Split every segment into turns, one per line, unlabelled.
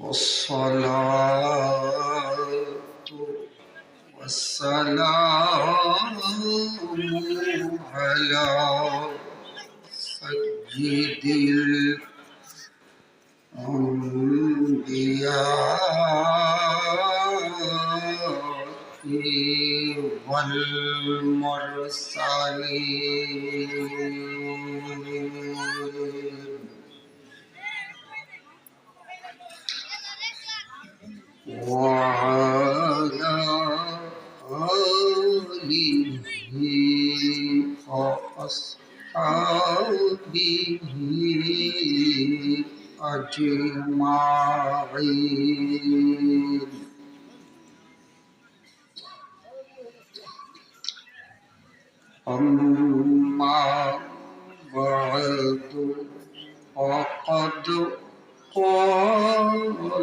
والصلاة والسلام على سيد الأنبياء والمرسلين وعلى آله وأصحابه أجمعين. أما بعد فقد قال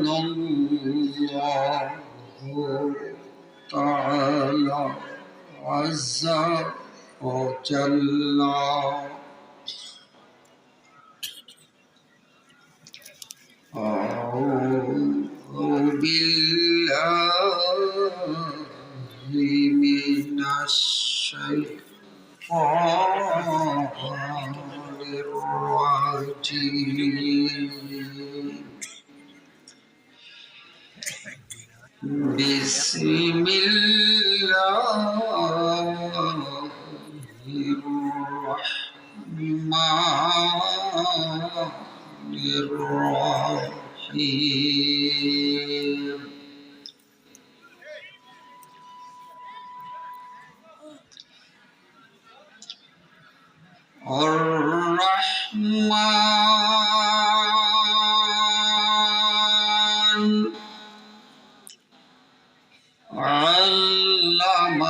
الله تعالى عز وجل أعوذ بالله من الشيطان الرجيم. بسم الله الرحمن الرحيم. الرحمن علم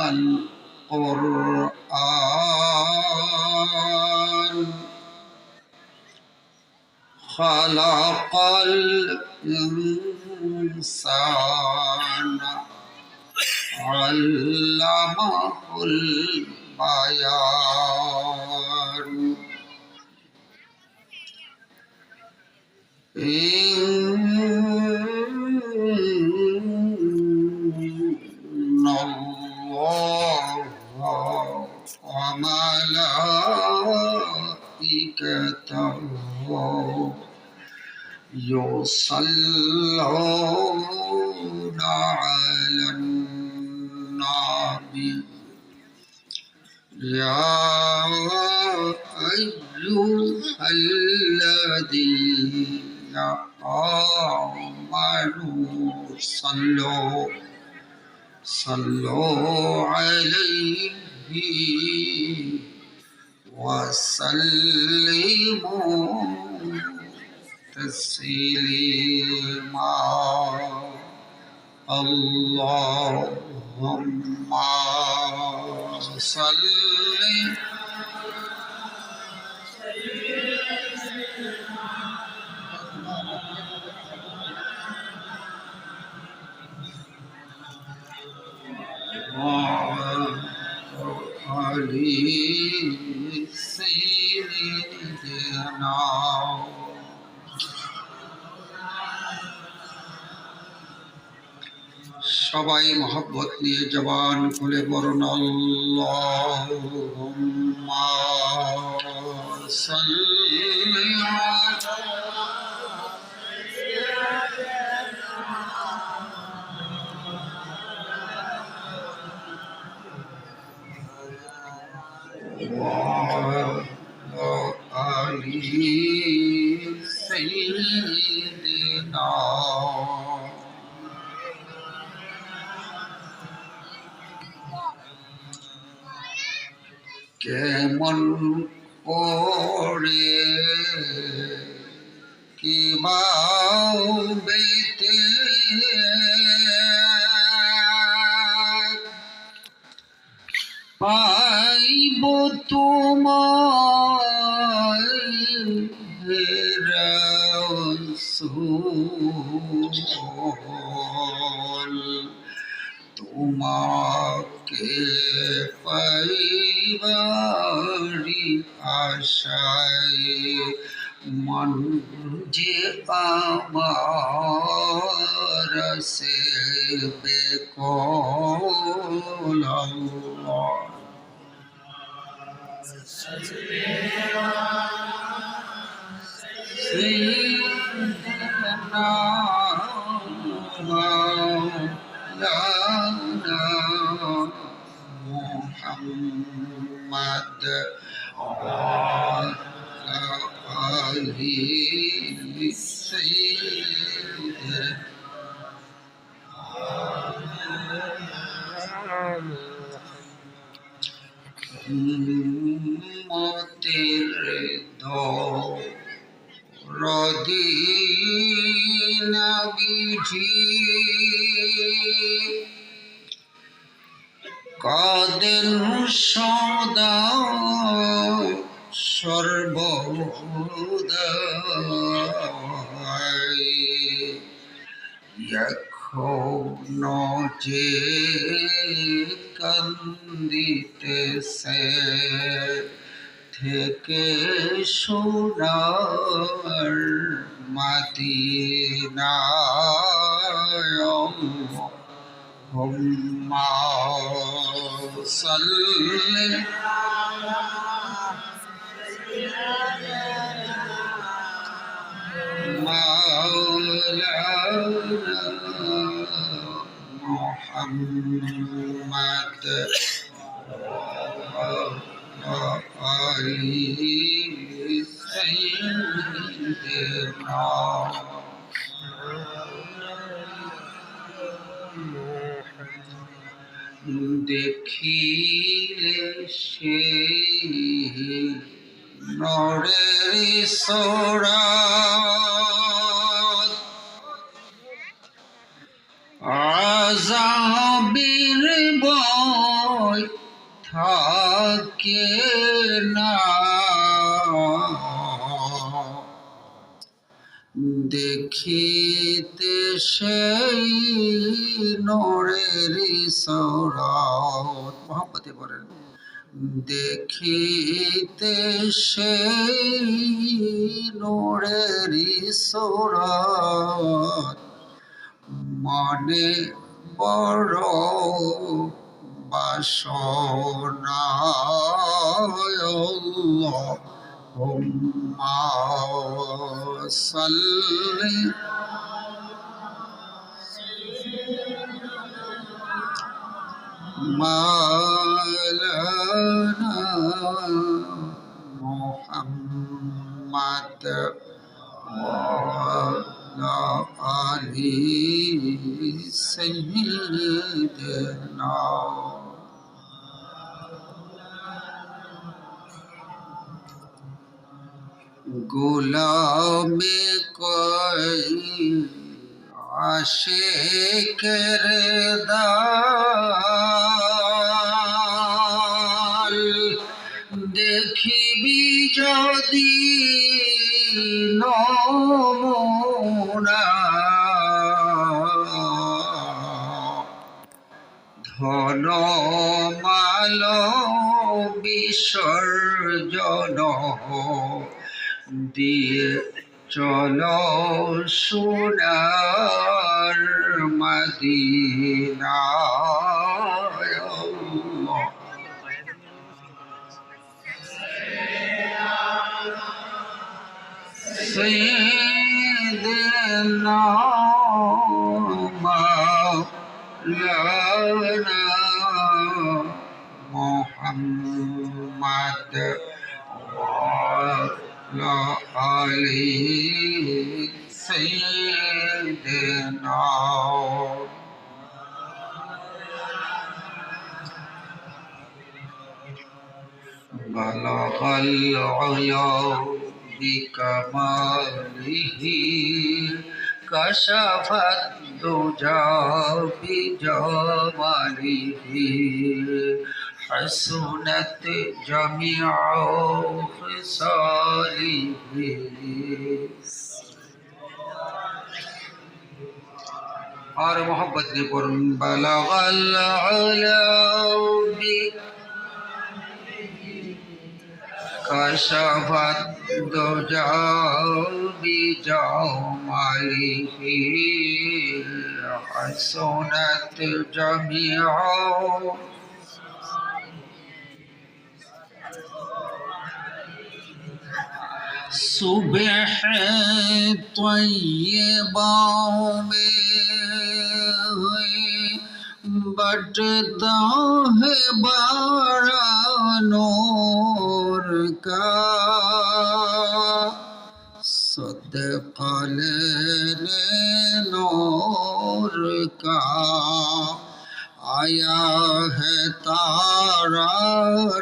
القرآن خلق الإنسان علمه البيان. إن الله وملائكته يصلون على النبي يا أيها الذين آمنوا صلوا عليه وسلموا تسليما. اللهم صل على سيدنا সবাই মহব্বত নিয়ে জবান খুলে বলুন আল্লাহুম্মা সাল্লি আলা سيدنا কেমন করে কিভাবে পাইব তোমায় রাসূল, তোমাকে পাইবারি আশায় যে আমার সে বেকল আল্লাহ سيدنا مولانا محمد وعلى آله سيدنا উম্মতের দরদি নবীজি কাদেন সদা সর্বদা এখনো যে কান্দিতেছে থেকে সোনার মদিনায় হুম্মা সাল্লি মাওলানা মুহাম্মদ آله سيدنا দেখিলে সেই নরের সরাত আযাবের ভয় থাকে না দেখিতে সেই নূরের সরাত মোহাম্মতে পড়েন দেখিতে সেই নূরের সরাত মনে বড় বাসনা আল্লাহুম্মা সাল্লি মাওলানা মুহাম্মদ وعلى آله سيدنا গোলামে কই আশিকের দাল দেখিবি যদি নমুনা ধন মাল বিসর্জন দিয়ে চলো সোনার মদিনায় سيدنا مولانا محمد وعلى آله سيدنا بلغ العيون بكماله كشف الدجى بجماله حسنت جميع خصاله और मोहब्बत ने पढ़ुन बलगल उला كشف الدجى بجماله حسنت جميع सुबह तैयबा में बटता है बड़ा नूर का सदका लेने नूर का आया है तारा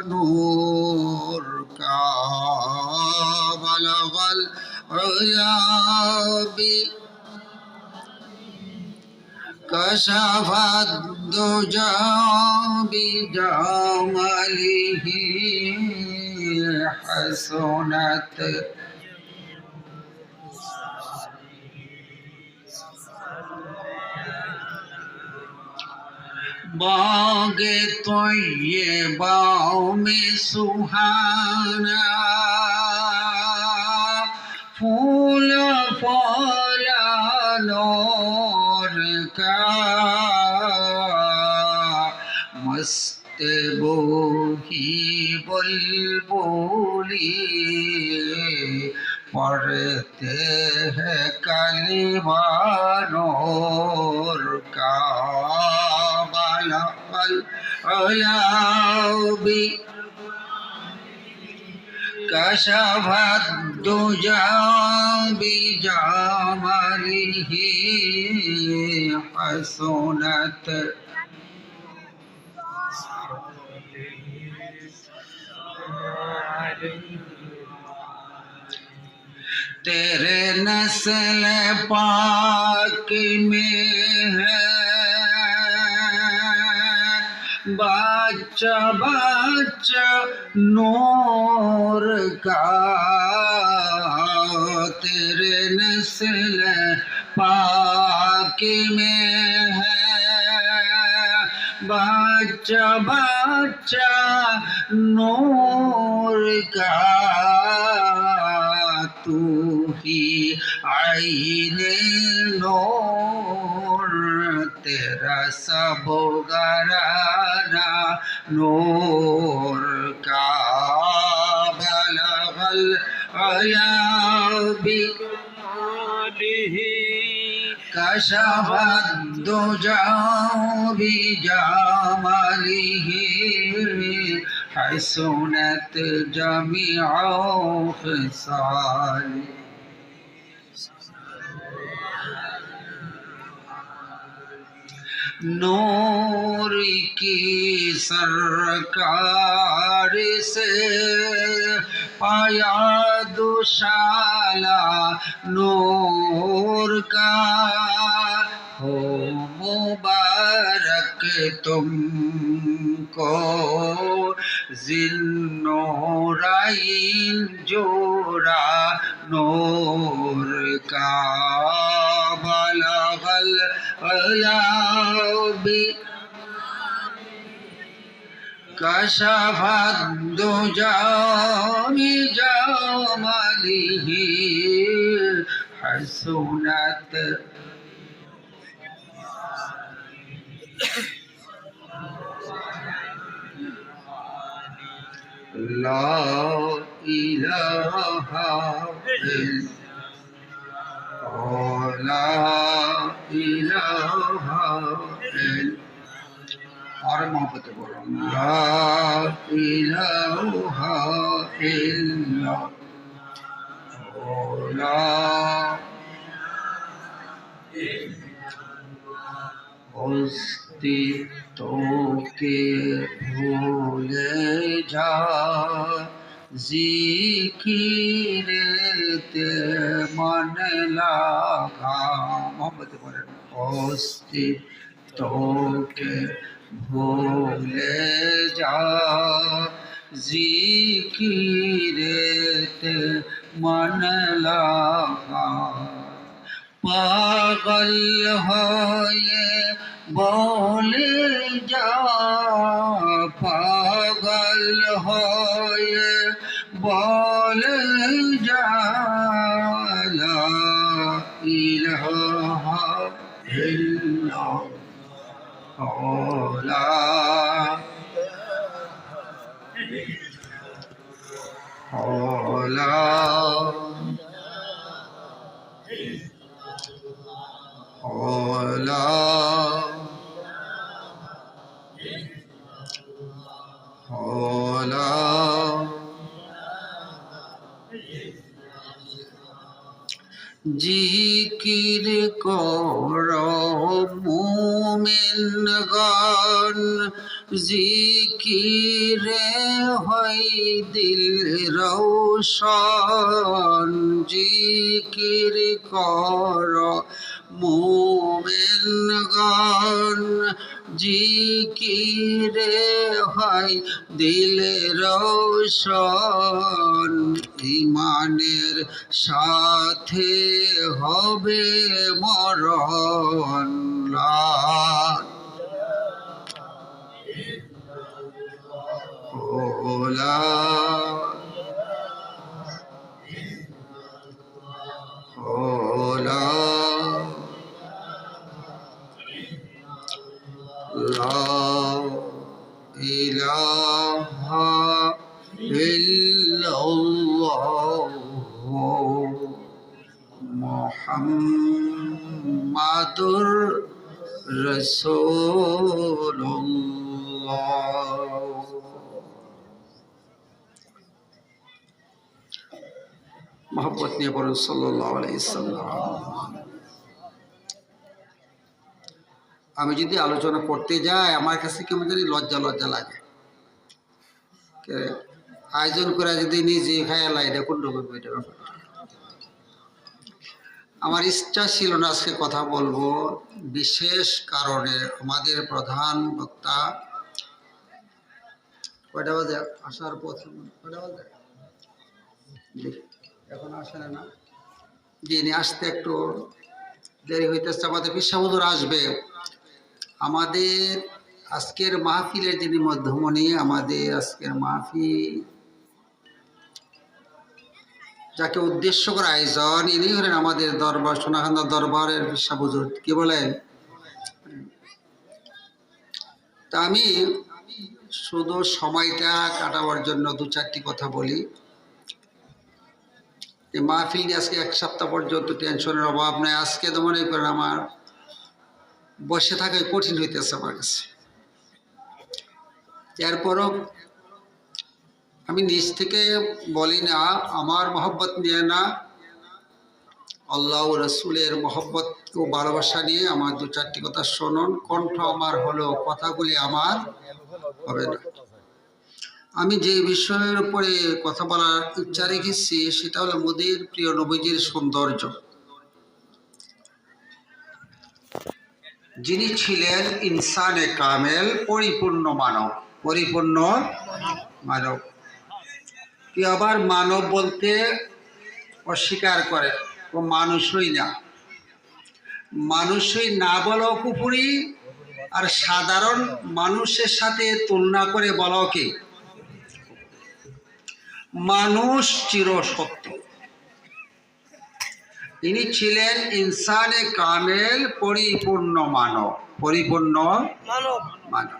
नूर का बलगल उलाबी कशफ दुजा बिजमालिही हसनत बागे तैयबाओं में सुहाना फूल फला नूर का मस्त बोही बुलबुली पढ़ते हैं कलिमा नूर का बलगल कशफ दुजा बिजमालिही हसनत तेरे नस्ल पाक में है बच्चा बच्चा नूर का तेरे नस्ल पाक में है बच्चा बच्चा नूर का तू ही आईने नूर तेरा सब घराना नूर का बलगल अयाबी कशफ दुजा बिजमालिही हसनत जमीअ खिसाली नूर की सरकार से पाया दुशाला नूर का हो मुबारक तुमको जिन्नूराइन जोड़ा नूर का बलगल अयाबी कशफ दुजा बिजमालिही हसनत ला इलाहा इल्लल्लाह ला इलाहा इल्लल्लाह और मोहब्बत बोलो ला इलाहा इल्लल्लाह ला अस्तित्व के भूले जा जिकिरते मन लगा मोहब्बत बोले अस्तित्व के भूले जा जिकिरते मन लगा पागल हो ये बोले जा पागल हो ये ইল্লাল্লাহ লা লা লা লা জিকির কর মুমিনগণ জিকিরে হয় দিল রৌশন জিকির কর মুমিনগণ জিকিরে হয় দিল রৌশন ঈমানের সাথে হবে মরণ লা ইলাহা ইল্লাল্লাহ মুহাম্মাদুর রাসূলুল্লাহ। মহব্বত নিয়ে পড়ুন সাল্লাল্লাহু আলাইহি সাল্লাম। আমি যদি আলোচনা করতে যাই আমার কাছে কেমন জানি লজ্জা লজ্জা লাগে। আয়োজন করে যদি নিজে খায়ালাই দেখুন আমার ইচ্ছা ছিল না আজকে কথা বলবো, বিশেষ কারণে আমাদের প্রধান বক্তা কয়টা বাজে আসার পথ, কয়টা বাজে এখন আসে না, যিনি আসতে একটু দেরি হইতেছে, আমাদের পিসা হুজুর আসবে। আমাদের আজকের মাহফিলের যিনি মধ্যমণি, আমাদের আজকের মাহফিল যাকে উদ্দেশ্য করে আয়োজন, ইনি হলেন আমাদের দরবার সোনাখান্দা দরবারের পিসা হুজুর। কি বলেন? তা আমি শুধু সময়টা কাটাবার জন্য দু চারটি কথা বলি। এই মাহফিল নিয়ে আজকে এক সপ্তাহ পর্যন্ত টেনশনের অভাব নাই। আজকে তো মনে করেন আমার বসে থাকা কঠিন হইতেছে আমার কাছে। এরপরও আমি নিজ থেকে বলি না, আমার মহব্বত নিয়ে না, আল্লাহ ও রসুলের মহব্বত ও ভালোবাসা নিয়ে আমার দু চারটি কথা শুনুন। কণ্ঠ আমার হলো, কথাগুলি আমার হবে না। আমি যে বিষয়ের উপরে কথা বলার ইচ্ছা রেখেছি সেটা হলো মোদের প্রিয় নবীজির সৌন্দর্য। যিনি ছিলেন ইনসানে কামেল, পরিপূর্ণ মানব, পরিপূর্ণ মানব। কি আবার মানব বলতে অস্বীকার করে, ও মানুষই না। মানুষই না বলাও কুফরি, আর সাধারণ মানুষের সাথে তুলনা করে বলাও কি? মানুষ চিরসত্য। তিনি ছিলেন ইনসানে কামেল, পরিপূর্ণ মানব, পরিপূর্ণ মানব।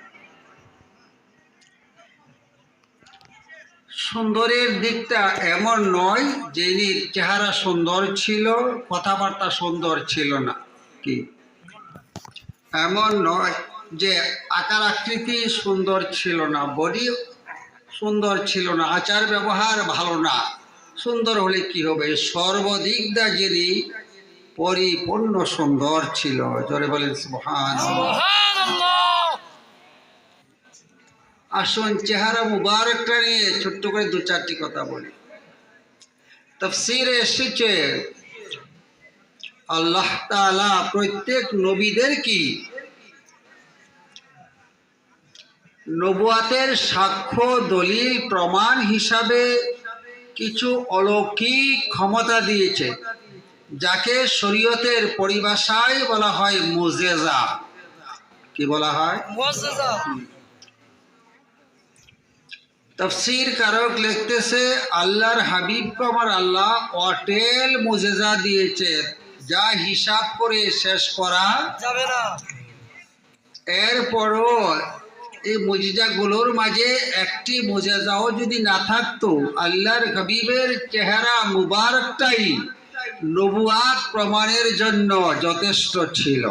সুন্দরের দিকটা এমন নয় যে ইনি চেহারা সুন্দর ছিল, কথাবার্তা সুন্দর ছিল না, কি এমন নয় যে আকার আকৃতি সুন্দর ছিল না, বডি সুন্দর ছিল না, আচার ব্যবহার ভালো না। সুন্দর হলে কি হবে? সর্বদিক দা যিনি পরিপূর্ণ সুন্দর ছিল। জোরে বলেন সুবহানাল্লাহ। আসুন চেহারা মুবারকটা নিয়ে ছোট্ট করে দু চারটি কথা বলি। তাফসীরে এসেছে আল্লাহ তাআলা প্রত্যেক নবীদের কি নবুয়াতের সাক্ষ্য, দলিল, প্রমাণ হিসাবে কিছু অলৌকিক ক্ষমতা দিয়েছে, যাকে শরীয়তের পরিভাষায় বলা হয় মুজিজা। কি বলা হয়? মুজিজা। তাফসীর কারক লিখতেছে আল্লাহর হাবিবকে আমার আল্লাহ অটেল মুজিজা দিয়েছে, যা হিসাব করে শেষ করা
যাবে না।
এরপরও এই মুজিজাগুলোর মাঝে একটি মুজিজাও যদি না থাকতো, আল্লাহর হাবিবের চেহারা মুবারকটাই নবুয়াত প্রমাণের জন্য যথেষ্ট ছিল।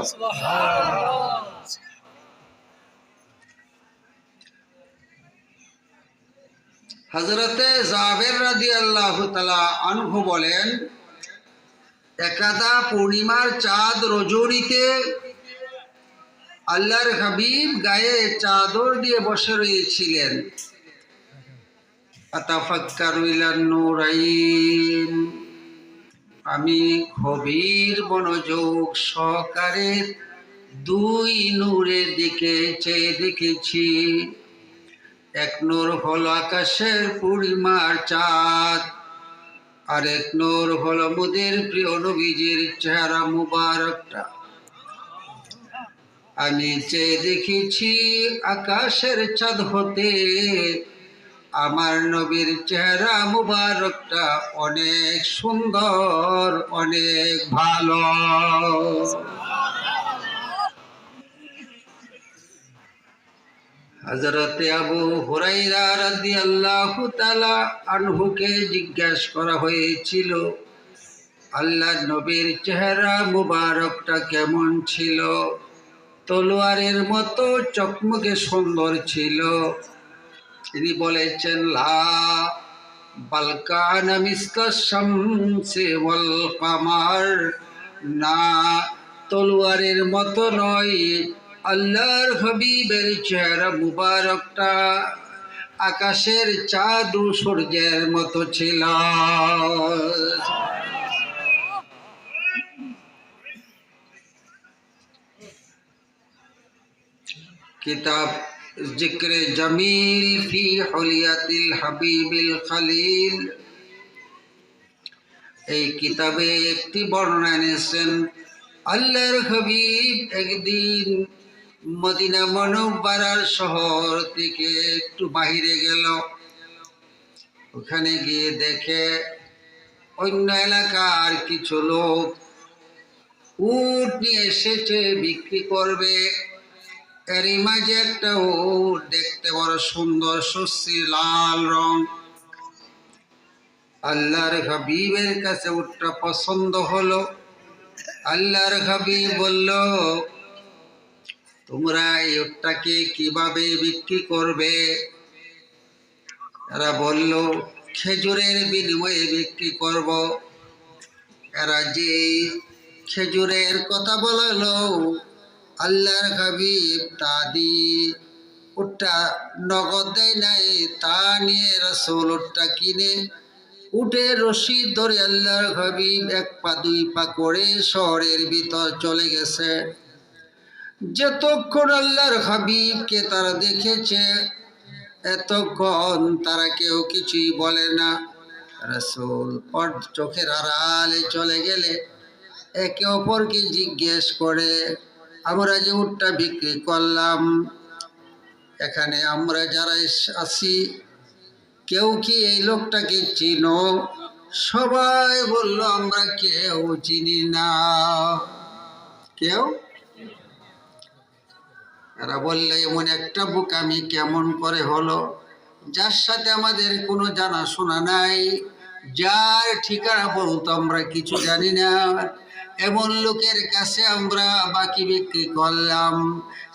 হযরতে জাবের রাদিয়াল্লাহু তাআলা আনহু বলেন, একদা পূর্ণিমার চাঁদ রজনীতে আল্লাহর হাবিব গায়ে চাদর দিয়ে বসে রয়েছিলেন। আতাফাক্কারু ইলান নূরাইন, আমি গভীর মনোযোগ সহকারে দুই নূরের দিকে চেয়ে দেখেছি। এক নূর হলো আকাশের পূর্ণিমার চাঁদ, আর এক নূর হলো মোদের প্রিয় নবীজির চেহারা মুবারকটা। আমি চেয়ে দেখেছি আকাশের চাঁদ হতে আমার নবীর চেহারা মুবারকটা অনেক সুন্দর, অনেক ভালো। হযরতে আবু হুরায়রা রাদিয়াল্লাহু তাআলা আনহুকে জিজ্ঞাসা করা হয়েছিল, আল্লাহর নবীর চেহারা মুবারকটা কেমন ছিল? তলোয়ারের মতো চকমকে সুন্দর ছিল। তিনি বলেছেন, লা বাল কানা মিসলা শামসি ওয়াল কামার, না, তলোয়ারের মতো নয়, আল্লাহর হাবিবের চেহারা মুবারকটা আকাশের চাঁদ ও সূর্যের মতো ছিল। কিতাব জিক্রে জামিল ফি হুলিয়াতিল হাবিবিল খলিল, এই কিতাবে একটি বর্ণনা এনেছেন, আল্লাহর হাবিব একদিন মদিনা মুনাওয়ারার শহর থেকে একটু বাহিরে গেল। ওখানে গিয়ে দেখে অন্য এলাকার কিছু লোক উট নিয়ে এসেছে বিক্রি করবে। এরই মাঝে একটা উট দেখতে বড় সুন্দর, সুশ্রী লাল রং। আল্লাহর হাবিবের কাছে উটটা পছন্দ হলো। আল্লাহর হাবিব বলল, তোমরা এই উটটাকে কিভাবে বিক্রি করবে? এরা বলল, খেজুরের বিনিময়ে বিক্রি করব। এরা যে খেজুরের কথা বললো, আল্লাহর হাবিব তা দিয়ে উটটা নগদ দেয় নাই, তা নিয়ে রাসূল উটটা কিনে উটের রশি ধরে আল্লাহর হাবিব এক পা দুই পা করে শহরের ভিতর চলে গেছে। যতক্ষণ আল্লাহর হাবিবকে তারা দেখেছে, এতক্ষণ তারা কেউ কিছুই বলে না। রাসূল চোখের আড়ালে চলে গেলে একে অপরকে জিজ্ঞেস করে, আমরা যে উটটা বিক্রি করলাম, এখানে আমরা যারা আছি কেউ কি এই লোকটাকে চিনো? সবাই বলল, আমরা কেউ চিনি না। কেউ? এরা বললে, এমন একটা বোকামি কেমন করে হলো, যার সাথে আমাদের কোনো জানাশোনা নাই, যার ঠিকানা বলতো আমরা কিছু জানি না, এমন লোকের কাছে আমরা বাকি বিক্রি করলাম।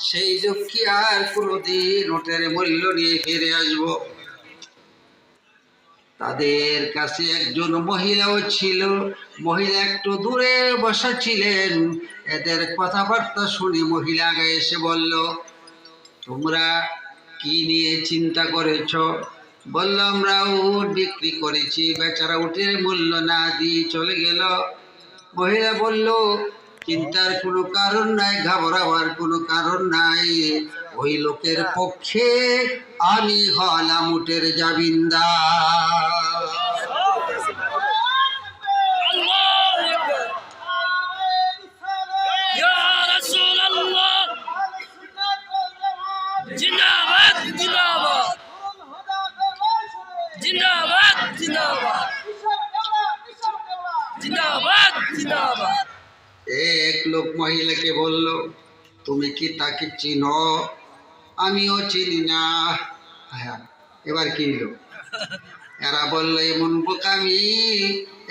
সেই লোক কি আর কোনোদিন ওটের মূল্য নিয়ে ফিরে আসবো? তাদের কাছে একজন মহিলাও ছিল। মহিলা একটু দূরে বসা ছিলেন। এদের কথাবার্তা শুনে মহিলা আগে এসে বলল, তোমরা কি নিয়ে চিন্তা করেছ? বলল, আমরা উট বিক্রি করেছি। বেচারা উটের মূল্য না দিয়ে চলে গেল। মহিলা বলল, চিন্তার কোনো কারণ নাই, ঘাবড়াবার কোনো কারণ নাই। ওই লোকের পক্ষে আমি হলাম উটের জামিনদার।
জিন্দাবাদ জিন্দাবাদ জিন্দাবাদ জিন্দাবাদ জিন্দাবাদ জিন্দাবাদ।
মহিলাকে বলল, তুমি কি তাকে চিনো? আমিও চিনি না। হ্যাঁ, এবার কি হলো? এরা বলল, এমন বোকামি,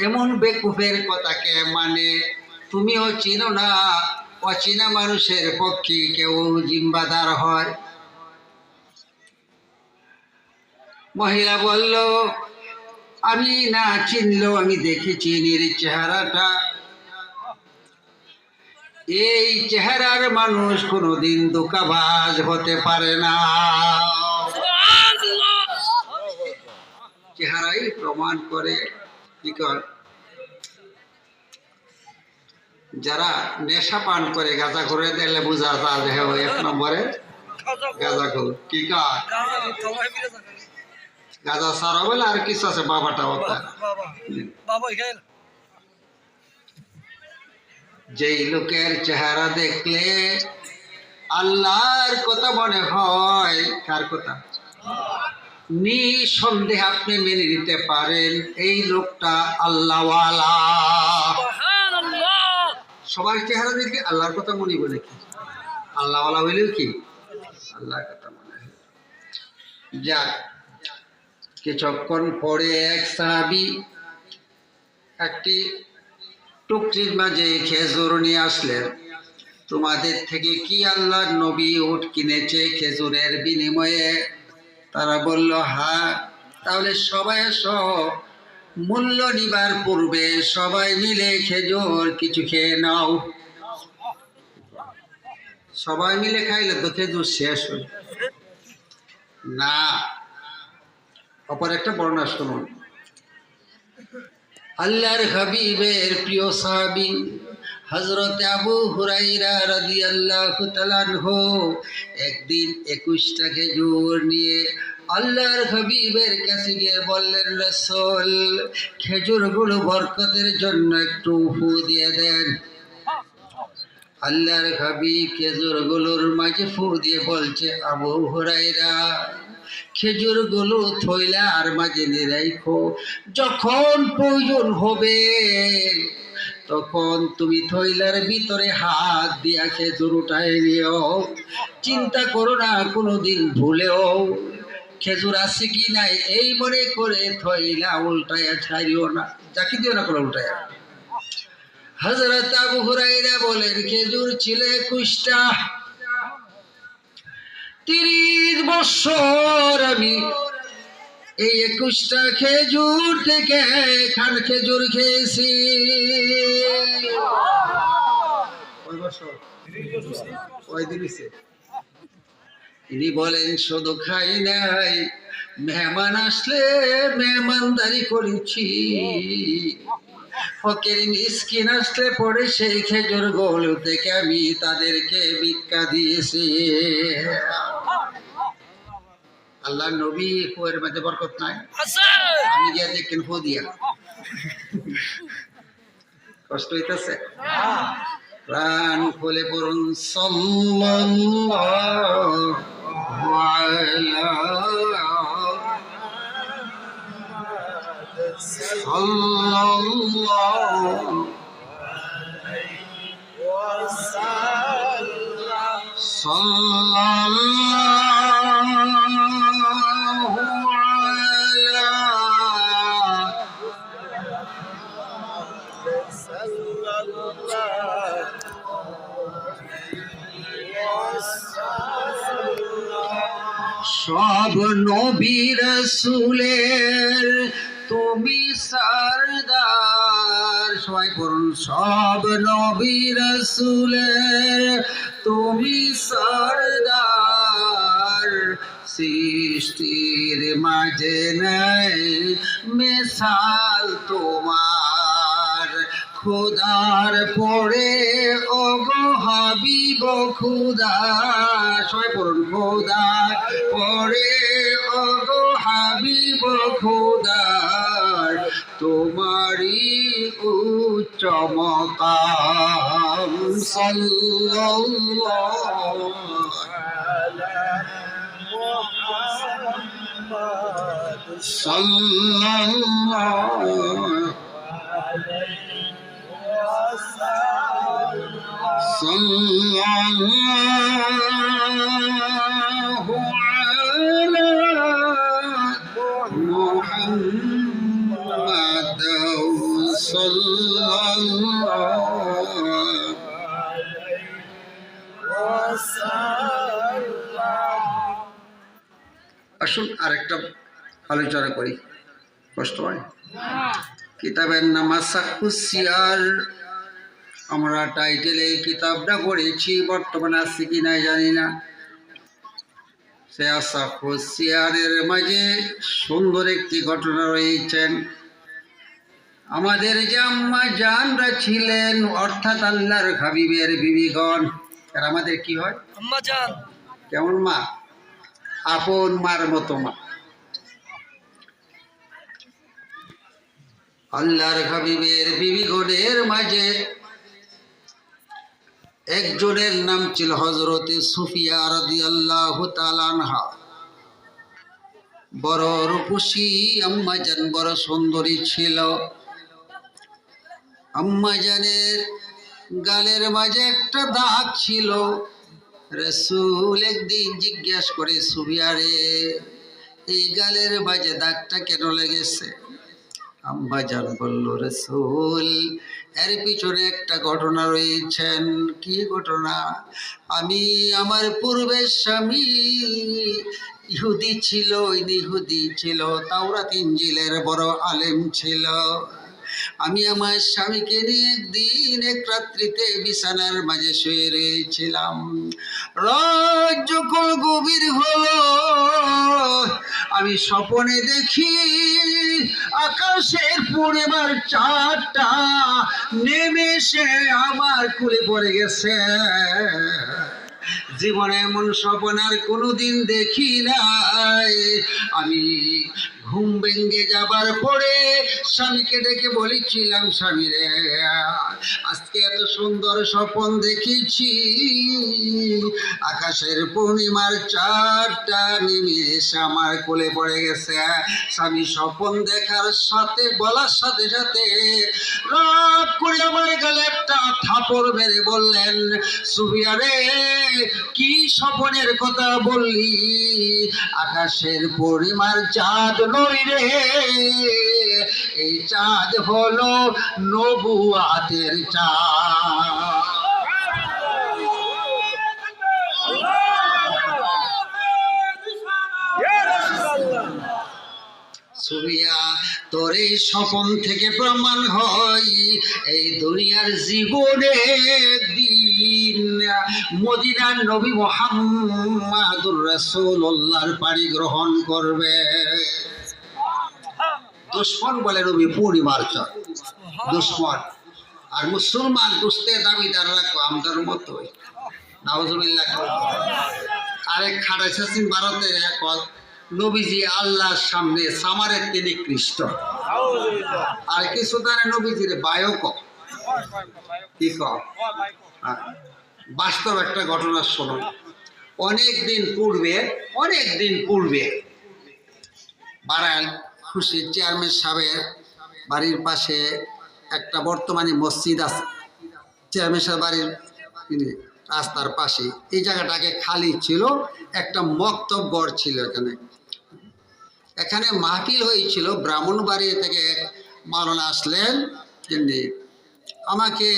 এমন বেকুফের কথাকে মানে, তুমিও চিনো না? অচেনা মানুষের পক্ষে কেউ জিম্বাদার হয়? মহিলা বলল, আমি না চিনলেও আমি দেখেছি এর চেহারাটা। এই চেহারার মানুষ কোনোদিন ধোঁকাবাজ হতে পারে না। চেহারাই প্রমাণ করে। কি কর, যারা নেশা পান করে গাঁজা করে দিলে বোঝা যায় যে ও এক নম্বরে গাঁজা খোর। কি কর, গাঁজা সারা বলে আর কিছু আছে বাবাটা ওটা। যেই লোকের চেহারা দেখলে আল্লাহর কথা মনে হয়, কার কথা? নিঃসন্দেহে আপনি মেনে নিতে পারেন এই লোকটা আল্লাহওয়ালা। সবার চেহারা দেখে আল্লাহর কথা মনে বলে কি? আল্লাহওয়ালা হইলেও কি আল্লাহর কথা মনে হয়। যাক, কিছুক্ষণ পরে এক সাহাবী একটি টুকরির মাঝে খেজুর নিয়ে আসলেন। তোমাদের থেকে কি আল্লাহর নবী উট কিনেছে খেজুরের বিনিময়ে? তারা বলল, হ্যাঁ। তাহলে সবাই সহ মূল্য নিবার পূর্বে সবাই মিলে খেজুর কিছু খেয়ে নাও। সবাই মিলে খাইলে তো খেজুর শেষ হয় না। অপর একটা বর্ণনা শুনুন। আল্লাহর হাবিবের প্রিয় সাহাবী হযরত আবু হুরায়রা রাদিয়াল্লাহু তাআলা আনহু একদিন 21টা খেজুর নিয়ে আল্লাহর হাবিবের কাছে গিয়ে বললেন, রাসূল, খেজুরগুলো বরকতের জন্য একটু ফু দিয়ে দেন। আল্লাহর হাবিব খেজুরগুলোর মাঝে ফু দিয়ে বলছে, আবু হুরায়রা, খেজুরগুলো থইলার মাঝে রাখো, যখন প্রয়োজন হবে তখন তুমি থইলার ভিতরে হাত দিয়া খেজুর উঠায় নিও। চিন্তা করো না কোনোদিন ভুলেও খেজুর আছে কি নাই এই মনে করে থইলা উল্টায়া ছাড়িও না, যাকে দিও না কোনো উল্টায়া। হযরত আবু হুরায়রা বলেন, খেজুর ছিল 21টা। 30 বছর আমি এই 21টা খেজুর থেকে খান খেজুর খেয়েছি। ইনি বলেন, শুধু খাই নাই, মেহমান আসলে মেহমানদারি করেছি। ফকির মিসকিন আসলে পরে সেই খেজুর গুলো থেকে আমি তাদেরকে ভিক্ষা দিয়েছি। আল্লাহ নবী ফুয়ের মধ্যে বরকত নাই? আমি গিয়ে দেখেন ফু দিয়া কষ্ট হইতেছে। প্রাণ খুলে পড়ুন সাল্লাল্লাহু আলাইহি সাল্লাল্লাহু সব নবী রাসূলের তুমি সরদার। সবাই পড়ুন, সব নবী রাসূলের তুমি সরদার। সৃষ্টির মাঝে নাই মিসাল তোমার। খুদার পরে ওগো হাবিব খুদা। সবাই পড়ুন, খুদার পরে ওগো হাবিব খুদার। তোমারি উচ্চ মকাম সাল্লাল্লাহু সাল্লাল্লাহু সাল্লাল্লাহু আলা মুহাম্মাদ সাল্লাল্লাহু। আসুন আরেকটা আলোচনা করি, কষ্ট হয়। কিতাবের নাম আসাকুস সিয়ার। আমরা টাইটেলে কিতাবটা পড়েছি, বর্তমানে আছে কি না জানি না। সে আসাকুস সিয়ারের মাঝে সুন্দর একটি ঘটনা রয়েছেন। আমাদের যে আম্মা জানরা ছিলেন, অর্থাৎ আল্লাহর হাবিবের বিবিগণ, আর আমাদের কি হয়?
আম্মা জান।
কেমন মা? আপন মার মতো মা। আল্লাহর হাবিবের বিবিগণের মাঝে একজনের নাম ছিল হযরতে সুফিয়া রাদিয়াল্লাহু তাআলা আনহা। বড় রূপসী আম্মাজান, বড় সুন্দরী ছিল। আম্মাজানের গালের মাঝে একটা দাগ ছিল। রাসূল একদিন জিজ্ঞেস করে, সুফিয়া রে, এই গালের মাঝে দাগটা কেন লেগেছে? আম্মাজান বলল, রাসূল, এর পিছনে একটা ঘটনা রয়েছেন। কি ঘটনা? আমি আমার পূর্বের স্বামী ইহুদি ছিল, ইহুদি ছিল, তাওরাত ইনজিলের বড় আলেম ছিল। আমি আমার স্বামীকে নিয়ে একদিন এক রাত্রিতে বিছানার মাঝে শুয়ে রয়েছিলাম। রাত যখন গভীর হলো, আমি স্বপ্নে দেখি আকাশের পূর্ণিমার চাঁদটা নেমে এসে আমার কোলে পড়ে গেছে। জীবনে এমন স্বপ্ন আর কোনোদিন দেখি নাই। আমি ঘুম ভেঙে যাবার পরে স্বামীকে ডেকে বলেছিলাম, স্বামী রে, আজকে এত সুন্দর স্বপ্ন দেখেছি, আকাশের পূর্ণিমার চাঁদটা নেমে এসে আমার কোলে পড়ে গেছে। স্বামী স্বপ্ন দেখার সাথে বলার সাথে সাথে রাগ করে আমার গালে একটা থাপড় মেরে বললেন, সুফিয়া রে, কি স্বপ্নের কথা বললি? আকাশের পূর্ণিমার চাঁদ নই রে, এই চাঁদ হলো নবুয়াতের চাঁদ। সুফিয়া, তোর এই স্বপ্ন থেকে প্রমাণ হয় এই দুনিয়ার জীবনে একদিন মদিনার নবী মুহাম্মাদুর রাসূলুল্লাহর পানি গ্রহণ করবে। দুশ্মন বলে নবী পূর্ণিমার চাঁদ, দুশ্মন। আর মুসলমান দুস্তে দাবিদাররা আমদার মতোই। নাউজুবিল্লাহ। আরেক খাটাইছেন ভারতের এক নবীজি আল্লাহর সামনে সামারের তিনি খ্রিস্ট। আর কিছু তারা নবীজির বায়ক কি বাস্তব একটা ঘটনা শোনো। অনেক দিন পূর্বে বারাইল খুশির চেয়ারম্যান সাহেবের বাড়ির পাশে একটা বর্তমানে মসজিদ আছে। চেয়ারম্যান সাহেব বাড়ির রাস্তার পাশে এই জায়গাটাকে খালি ছিল, একটা মক্তব ঘর ছিল। এখানে মাহফিল হয়েছিল। ব্রাহ্মণবাড়ি থেকে মাওলানা আসলেন, তিনি আমাকে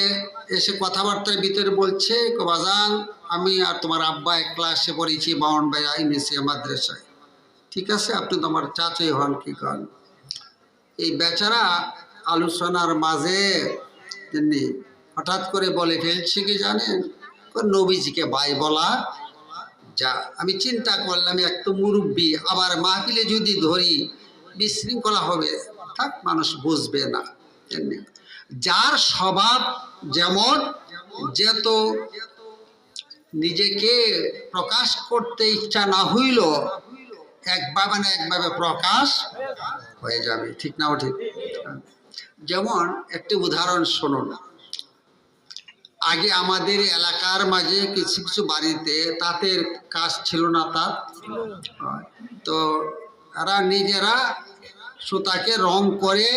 এসে কথাবার্তার ভিতরে বলছে, বাজান, আমি আর তোমার আব্বা এক ক্লাসে পড়েছি বাউনবাড়ি ইংলিশে মাদ্রাসায়। ঠিক আছে, আপনি তো আমার চাচাই হন। কি কন? এই বেচারা আলোচনার মাঝে তিনি হঠাৎ করে বলে ফেলছে কি জানেন, নবীজিকে ভাই বলা যা। আমি চিন্তা করলাম, এক তো মুরব্বী, আবার মাহফিলে যদি ধরি বিশৃঙ্খলা হবে, থাক, মানুষ বুঝবে না। যার স্বভাব যেমন, যেত নিজেকে প্রকাশ করতে ইচ্ছা না হইল একভাবে প্রকাশ হয়ে যাবে। ঠিক না? ঠিক। যেমন একটি উদাহরণ শুনুন। আগে আমাদের এলাকার মাঝে কিছু কিছু বাড়িতে তাঁতের কাজ ছিল না, তাঁত। তো এরা নিজেরা সুতাকে রং করে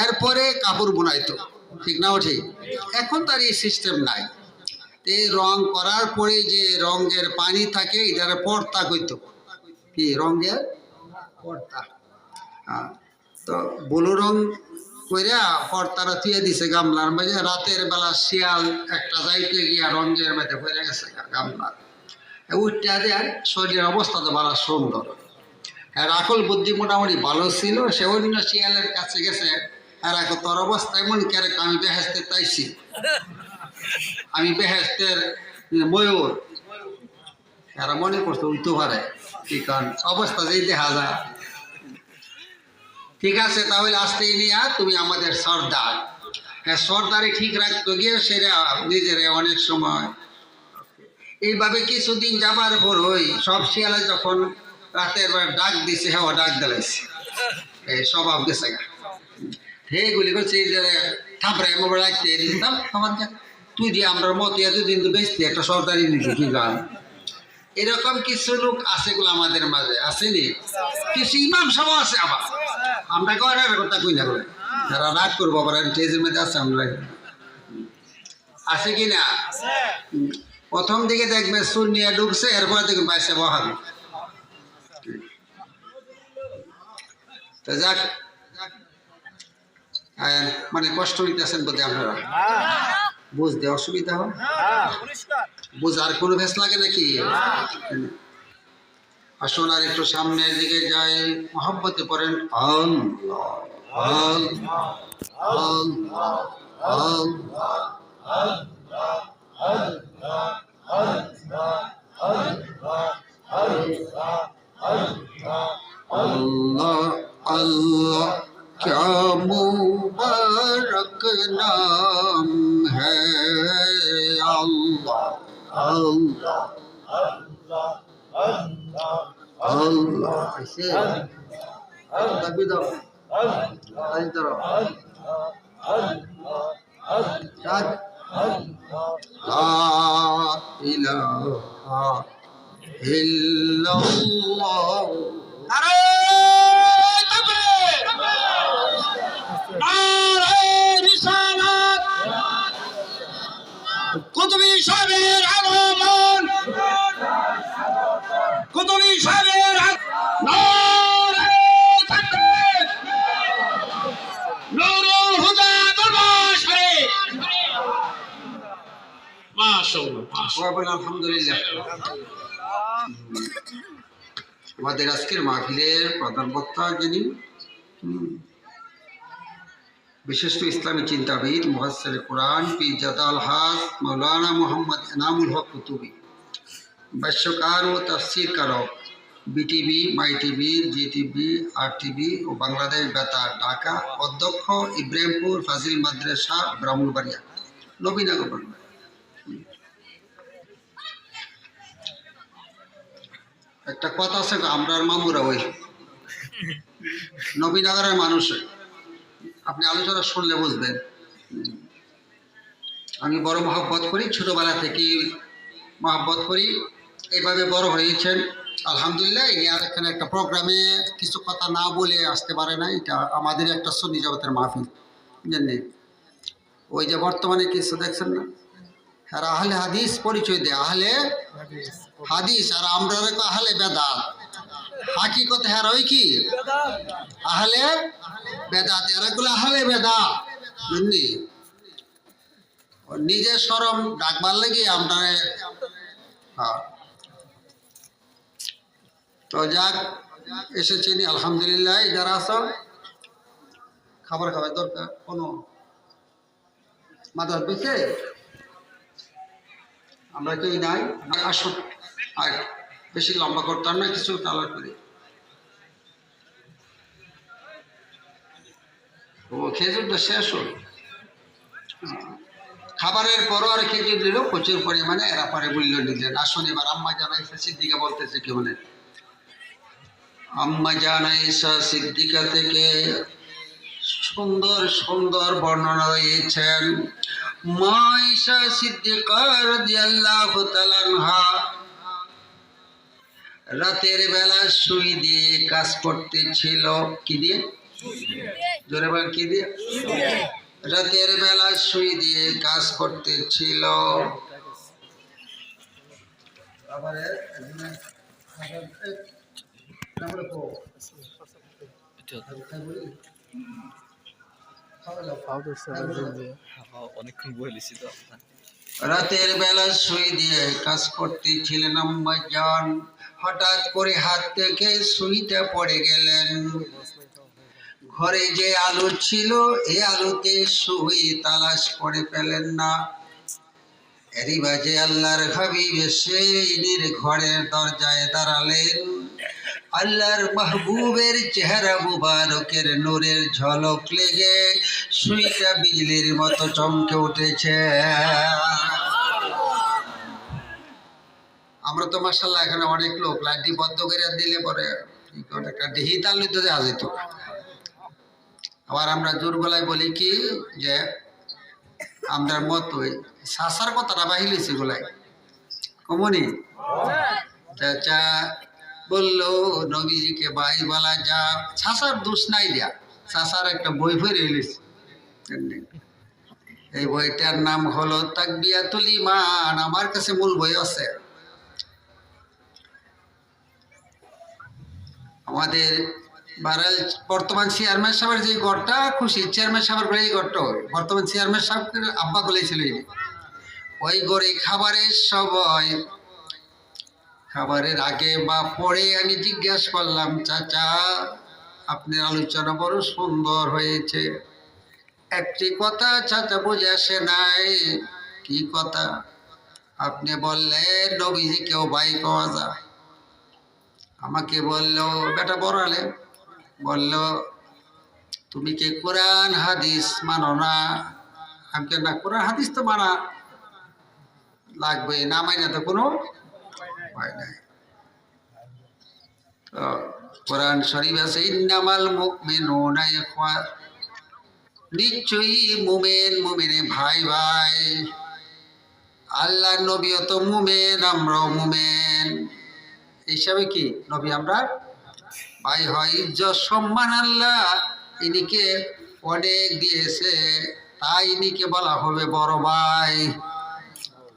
এরপরে কাপড় বোনাইতো। ঠিক না? ঠিক। এখন তার এই সিস্টেম নাই। এই রং করার পরে যে রঙের পানি থাকে এটার পর্দা কইতো কি রঙের পর্দা। হ্যাঁ, তো ব্লু রং কইরা পর্দাটা থুয়ে দিছে গামলার মাঝে। রাতের বেলা শিয়াল একটা যাইতে গিয়া রঙের মধ্যে পড়ে গেছে গামলা, উঠতে দেয়। শরীরের অবস্থা তো ভালো সুন্দর, আর আকল বুদ্ধি মোটামুটি ভালো ছিল। সে অন্য শিয়ালের কাছে গেছে, আর এখন তোর অবস্থা এমন কেন, আমি বেহেস্তের তাইছি, আমি বেহেস্তের ময়ূর। এরা মনে করছে উঠতে পারে, কি কারণ অবস্থা যেই দেখা যায়। ঠিক আছে, তাহলে আসতে নিয়ে তুমি আমাদের সর্দার। হ্যাঁ, সর্দারে ঠিক রাখতে গিয়ে সেটা নিজের অনেক সময় এইভাবে কিছুদিন যাবার পর ওই সব শিয়ালে যখন রাতের বেলা ডাক দিছে, হ্যাঁ ডাক দিলাইছে, এই স্বভাব গেছে গা। হে গুলি করছে থাপড়ে মোবাইল রাখতে দিতাম আমার, তুই দিয়ে আমরা মতো এতদিন তো বেশি একটা সর্দারি নিতে কি গান। এরকম কিছু লোক আছে গুলো আমাদের মাঝে আসেনি, কিছু ইমাম সভা আছে আবার। আমরা ঘরের কথা কই না বলে যারা রাগ করবো আবার স্টেজের মধ্যে আছে, আমরা আছে কি না? প্রথম দিকে দেখবে চুল নিয়ে ঢুকছে, এরপরে দেখবে বাইসে বহাবে। তো যাক, মানে কষ্ট নিতেছেন বলতে আপনারা, বুঝতে অসুবিধা হয়, বুঝার কোনো ভেস লাগে নাকি? আসুন আর একটু সামনের দিকে যাই, মহব্বতে পড়েন আল্লাহ আল্লাহ আল্লাহ আল্লাহ अल्लाह अल्लाह क्या मुबारक नाम है, अल्लाह अल्लाह अल्लाह। ऐसे तभी दो आई तरह ला इलाहा इल्लल्लाह। अरे तकबीर, नारे रिसालत, कुतुबी शाबिर आगमन, कुतुबी शाबिर नारे तकबीर, नूरुल हुदा दरबार शरीफ। माशाअल्लाह, আলহামদুলিল্লাহ। আমাদের আজকের মাহফিলের প্রধান বক্তা যিনি বিশিষ্ট ইসলামী চিন্তাবিদ, মুফাসসির কোরআন, পীরজাদা আলহাজ মাওলানা মোহাম্মদ এনামুল হক কুতুবী, ভাষ্যকার ও তাফসীর কারক, বিটিভি, মাই টিভি, জিটিভি, আরটিভি ও বাংলাদেশ বেতার, ঢাকা। অধ্যক্ষ ইব্রাহিমপুর ফাজিল মাদ্রাসা, ব্রাহ্মণবাড়িয়া, নবীনগর। একটা কথা আছে, আমরা মামুরা ওই নবীনগরের মানুষ, আপনি আলোচনা শুনলে বুঝবেন। আমি বড় মহব্বত করি, ছোটবেলা থেকে মহব্বত করি, এইভাবে বড় হয়েছেন আলহামদুলিল্লাহ। আর এখানে একটা প্রোগ্রামে কিছু কথা না বলে আসতে পারে না, এটা আমাদের একটা সুন্নি জগতের মাহফিল জানেন। ওই যে বর্তমানে কিছু দেখছেন না, আর আহলে হাদিস পরিচয় দেয়, আহলে হাদিস, আর আমরা আহলে বেদাত। হাকিকত হ্যাঁ ওই কি আহলে বেদাত, এরাগুলো আহলে বেদাত বুঝলি। নিজে শরম ডাকবার লাগে আমরা। হ্যাঁ, তো যাক, এসেছেন আলহামদুলিল্লাহ। যারা আছো খাবার খাবার দরকার, কোনো মাদার বেছে আমরা কেউ নাই, আসুন। আর বেশি লম্বা করতাম না, কিছু কালার করি। ও খেজুর তো শেষ হল, খাবারের পরও আর খেজুর দিল প্রচুর পরিমাণে। এরা পরে বলল নিলেন। আসুন এবার আম্মা জানা ইসা সিদ্দিকা বলতেছে কেউ নেই। আম্মা জানা ইসা সিদ্দিকা থেকে সুন্দর সুন্দর বর্ণনা রয়েছেন। মা ইসা সিদ্দিকা রাদিয়াল্লাহু তাআলা আনহা রাতের বেলা সুই দিয়ে কাজ করতেছিল। কি দিয়ে? জোরে বলেন, কি দিয়ে? রাতের বেলা সুই দিয়ে কাজ করতেছিল। তারপরে
অনেকক্ষণ বলেছি তো
রাতের বেলা সুই দিয়ে কাজ করতেছিলেন আম্মাজান, হঠাৎ করে হাত থেকে সুইটা পড়ে গেলেন। ঘরে যে আলো ছিল এই আলোতে সুই তালাশ করে পেলেন না। এরই বাজে আল্লাহর হাবিব এসে ইনির ঘরের দরজায় দাঁড়ালেন। আল্লাহর মাহবুবের চেহারা মুবারকের নূরের ঝলক লেগে সুইটা বিজলির মতো চমকে উঠেছে। আমরা তো মাশাআল্লাহ এখানে অনেক লোক লাইটটি বন্ধ করে দিলে পরে কি করে একটা ডিহি তার লইতে দেওয়া যেত। আবার আমরা জোর গলায় বলি কি যে আমরা মতই সাসার কথাটা বাহিলেছি গোলায় কমনি চাচা বললো নবীজিকে ভাই বলা যা, সাসার দোষ নাই দেয়া, সাসার একটা বই ফিরে এলিস। এই বইটার নাম হলো তাকবিয়াতুল ঈমান। আমার কাছে মূল বই আছে। আমাদের বারাল বর্তমান চেয়ারম্যান সাহেবের যে ঘরটা খুশি চেয়ারম্যান সাহেবের ঘরে এই ঘরটা বর্তমান চেয়ারম্যান সাহেবের আব্বা বলেছিল ওই ঘরে খাবারের সময় খাবারের আগে বা পরে আমি জিজ্ঞাসা করলাম চাচা আপনার আলোচনা বড় সুন্দর হয়েছে, একটি কথা চাচা বুঝে আসে নাই। কি কথা? আপনি বললেন নবীজি কেউ ভাই পাওয়া যায়। আমাকে বলল বেটা বড়ালে বলল তুমি কি কোরআন হাদিস মানো না? আমি না কোরআন হাদিস তো মানা লাগবে, না মাইনা তো কোনো উপায় নাই। তো কোরআন শরীফ আছে ইন্নামাল মুমিনুনা ইখওয়া, নিশ্চয়ই মুমিন মুমিনে ভাই ভাই। আল্লাহ নবীও তো মুমিন, আমরাও মুমিন, হিসাবে কি নবী আমরা ভাই হয়। ইজ্জত সম্মান আল্লাহ ইনিকে অনেক দিয়েছে, তাই ইনিকে বলা হবে বড় ভাই।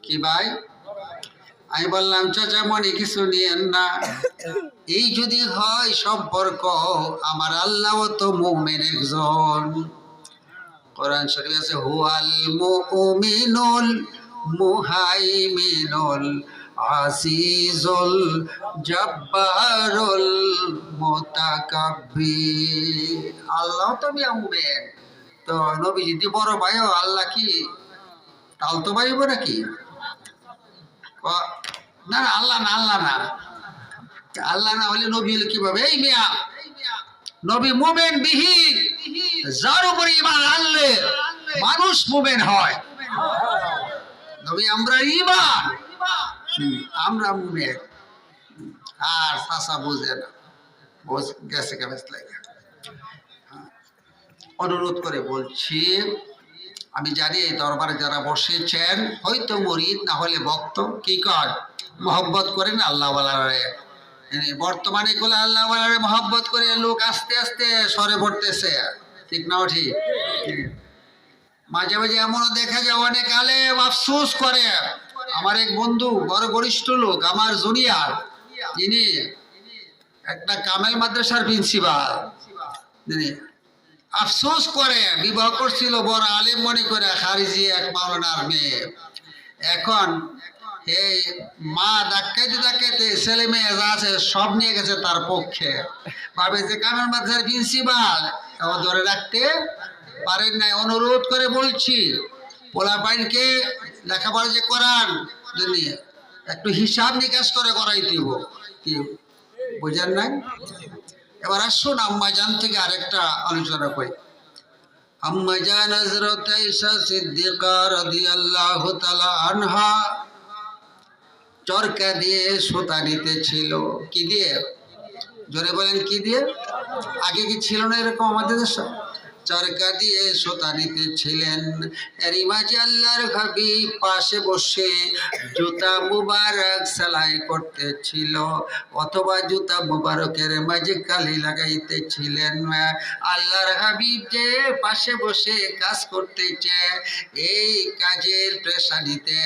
কি ভাই? আমি বললাম চাচা মনে কিছু নিয়েন না, এই যদি হয় সম্পর্ক আমার আল্লাহও তো মুমিন একজন। কোরআন শরীফ আছে হুয়াল মুমিনুল মুহাইমিনুল আসিজুল জব্বারুল মুতাকাব্বির। আল্লাহ তো মুমিন, তো নবী যদি বড় ভাইও আল্লাহ কি তালতো ভাই হবে নাকি? না না আল্লাহ না, আল্লাহ না, আল্লাহ না হলে নবী হলে কিভাবে? এই মিয়া নবী মুমিন বিহীন, যার উপরে ঈমান আনলে মানুষ মুমিন হয়। নবী আমরা ঈমান, আমরা মুমিন। আর চাচা বুঝে না, গেছে কেমন লাগে। অনুরোধ করে বলছি, আমি জানি এই দরবারে যারা বসেছেন হয়তো মুরিদ না হলে ভক্ত, কি কয় মহব্বত করেন আল্লাহ ওয়ালারে। বর্তমানে এগুলো আল্লাহ ওয়ালারে মহব্বত করে লোক আস্তে আস্তে সরে পড়তেছে, ঠিক না? ঠিক। মাঝে মাঝে এমনও দেখা যায় অনেক আলেম আফসোস করে। আমার এক বন্ধু বড় গরিষ্ঠ লোক আমার জুনিয়র, তিনি একটা কামেল মাদ্রাসার প্রিন্সিপাল, তিনি আফসোস করে বিবাহ করছিল বড় আলেম মনে করে খারিজি এক মাওলানার মেয়ে। এখন এই মা ডাকাইতে ডাকাইতে ছেলে মেয়ে যা আছে সব নিয়ে গেছে তার পক্ষে, ভাবে যে কামেল মাদ্রাসার প্রিন্সিপাল ধরে রাখতে পারেন নাই। অনুরোধ করে বলছি পোলাপাইনকে লেখাপড়া যে করান যদি একটু হিসাব নিকাশ করে করাই দিব, কি বুঝেন নাই? এবার আসুন আম্মাজান থেকে আরেকটা আলোচনা করি। আম্মাজান হযরত আয়েশা সিদ্দিকা রাদিয়াল্লাহু তাআলা আনহা চরকা দিয়ে সুতা নিতেছিল। কি দিয়ে? জোরে বলেন কি দিয়ে? আগে কি ছিল না এরকম আমাদের দেশে? চরকা দিয়ে সোতা নিতেছিলেন। এরই মাঝে আল্লাহর হাবিব পাশে বসে জুতা মুবারক সেলাই করতেছিল অথবা জুতা মুবারকের মাঝে কালি লাগাইতেছিলেন। আল্লাহর হাবিব যে পাশে বসে কাজ করতেছে, এই কাজের পেশানিতে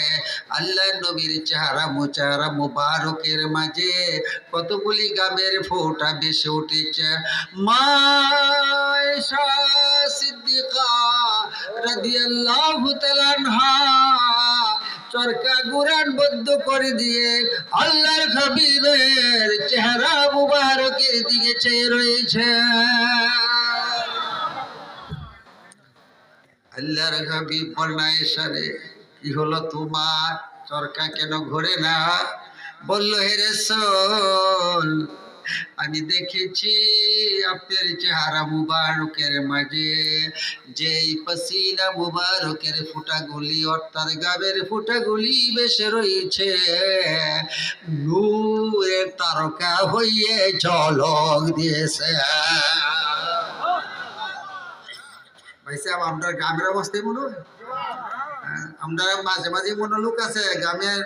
আল্লাহ নবীর চেহারা মুবারকের মাঝে কতগুলি গামের ফোঁটা বেশি উঠেছে। মা আয়েশা সিদ্দিকা রাদিয়াল্লাহু তাআলা আনহা চরকা গুরান বদ্ধ করে দিয়ে আল্লাহর হাবিবের চেহারা মুবারকের দিকে চেয়ে রয়েছে। আল্লাহর হাবিব বলেন, আয়েশা রে, কি হলো তোমার, চরকা কেন ঘোরে না? বলল, হে রাসূল, আমি দেখেছি আপনার চেহারা মুবারকের মাঝে যেই পসিনা মুবারকের ফুটাগুলি অর্থাৎ গাবের ফুটাগুলি বেশি রয়েছে, নূরের তারকা হইয়ে ঝলক দিয়েছে। ভাই সাহেব, আমরা গ্রামের অবস্থায় মনে হয়, আমরা মাঝে মাঝে মনে লোক আছে গ্রামের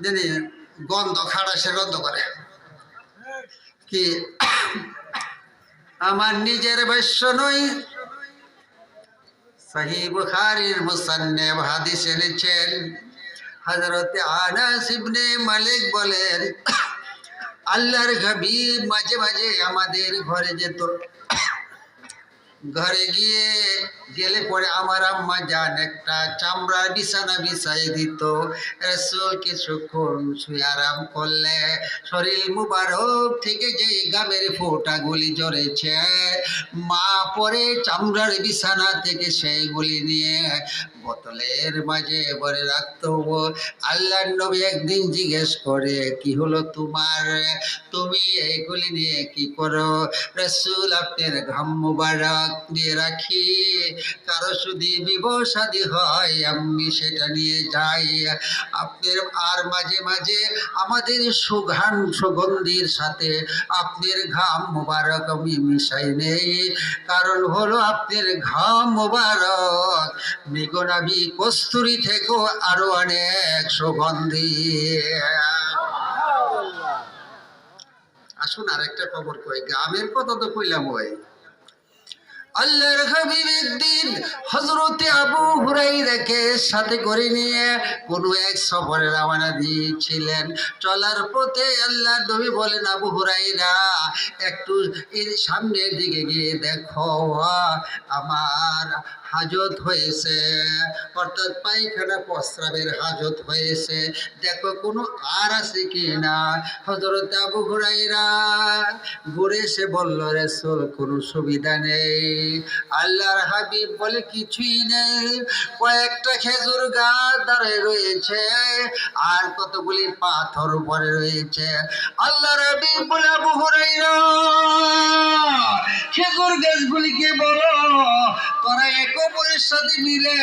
জানি গন্ধ খাড়া, সে গন্ধ করে কি আমার নিজের ভাষ্য নই, সহিহ বুখারীর মুসান্নিফ হাদিস এনেছেন। হযরত আনাস ইবনে মালিক বলেন, আল্লাহর হাবিব মাঝে মাঝে আমাদের ঘরে যেত। ঘরে গেলে পরে আমার আম্মা জান একটা চামড়ার বিছানা বিছাই দিত। রাসূল কিছুক্ষণ শুয়ে আরাম করলে শরীর মুবারক থেকে যে গামের ফোঁটাগুলি ঝরেছে, মা পরে চামড়ার বিছানা থেকে সেইগুলি নিয়ে বোতলের মাঝে ভরে রাখতো। আল্লাহর নবী একদিন জিজ্ঞেস করে, কি হলো তোমার, তুমি এইগুলি নিয়ে কি করো? রাসূল, আপনার ঘাম মুবারক নিয়ে রাখি, কারো যদি বিবাহ শাদী হয় আমি সেটা নিয়ে যাই। আপনার আর মাঝে মাঝে আমাদের সুগন্ধির সাথে আপনার ঘাম মুবারক আমি মিশাই নেই, কারণ হলো আপনার ঘাম মুবারক মৃগনাভি কস্তুরী থেকেও আরো অনেক সুগন্ধি। আসুন আরেকটা খবর কই, গ্রামের কথা তো কইলাম। ওই আল্লাহর হাবিব একদিন হযরতে আবু হুরায়রাকে সাথে করে নিয়ে কোনো এক সফরে রওনা দিয়েছিলেন। চলার পথে আল্লাহর নবী বলেন, আবু হুরায়রা, একটু এর সামনের দিকে গিয়ে দেখো, আমার হাজত হয়েছে, অর্থাৎ পায়খানা প্রস্রাবের হাজত হয়েছে, দেখো কোনো আর আছে কি না। হযরত আবু হুরায়রা ঘুরে এসে বলল, রাসূল, কোনো সুবিধা নেই। আল্লাহর হাবিব বলে, কিছুই নেই, কয়েকটা খেজুর গাছ দাঁড়ায় রয়েছে আর কতগুলি পাথর পড়ে রয়েছে। আল্লাহর হাবিব বলে, আবু হুরায়রা, খেজুর গাছগুলিকে বলো তোরা একে অপরের সাথে মিলে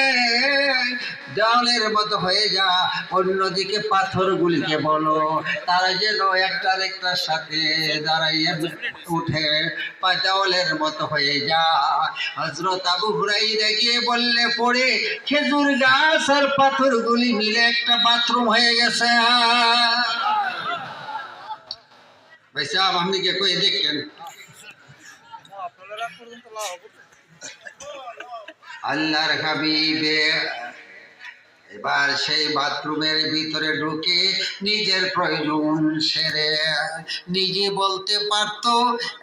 দেওয়ালের মতো হয়ে যা, অন্যদিকে পাথরগুলিকে বলো তারা যেন একটার একটার সাথে দাঁড়াইয়া উঠে দেওয়ালের মতো হয়ে যা। হযরত আবু হুরায়রা গিয়ে বললে পরে খেজুর গাছ আর পাথরগুলি মিলে একটা বাথরুম হয়ে গেছে। ভাই সাহেব, আপনি কে কই দেখেন? আল্লাহর হাবিবে এবার সেই বাথরুমের ভিতরে ঢুকে নিজের প্রয়োজন সেরে নিজে বলতে পারতো।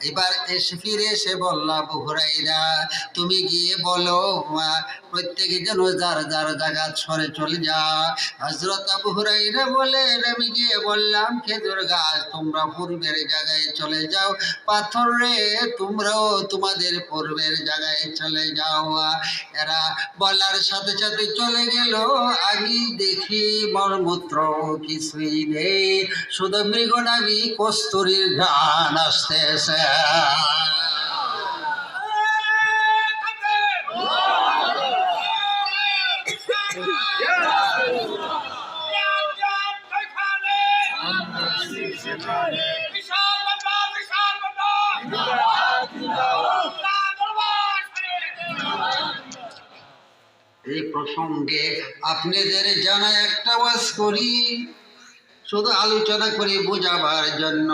এবার এসে ফিরে এসে বলল, আবু হুরায়রা, তুমি গিয়ে বলো প্রত্যেকে যেন যার যার জায়গা সরে চলে যা। হযরত আবু হুরায়রা বলেন, আমি গিয়ে বললাম, খেজুর গাছ তোমরা পূর্বের জায়গায় চলে যাও, পাথর রে তোমরাও তোমাদের পূর্বের জায়গায় চলে যাও। এরা বলার সাথে সাথে চলে গেল। আমি দেখি মলমূত্র কিছুই নেই, শুধু মৃগনাভি কস্তুরীর ঘ্রাণ আসতেছে। এই প্রসঙ্গে আপনাদের জানা একটা ওয়াজ করি, শুধু আলোচনা করে বোঝাবার জন্য।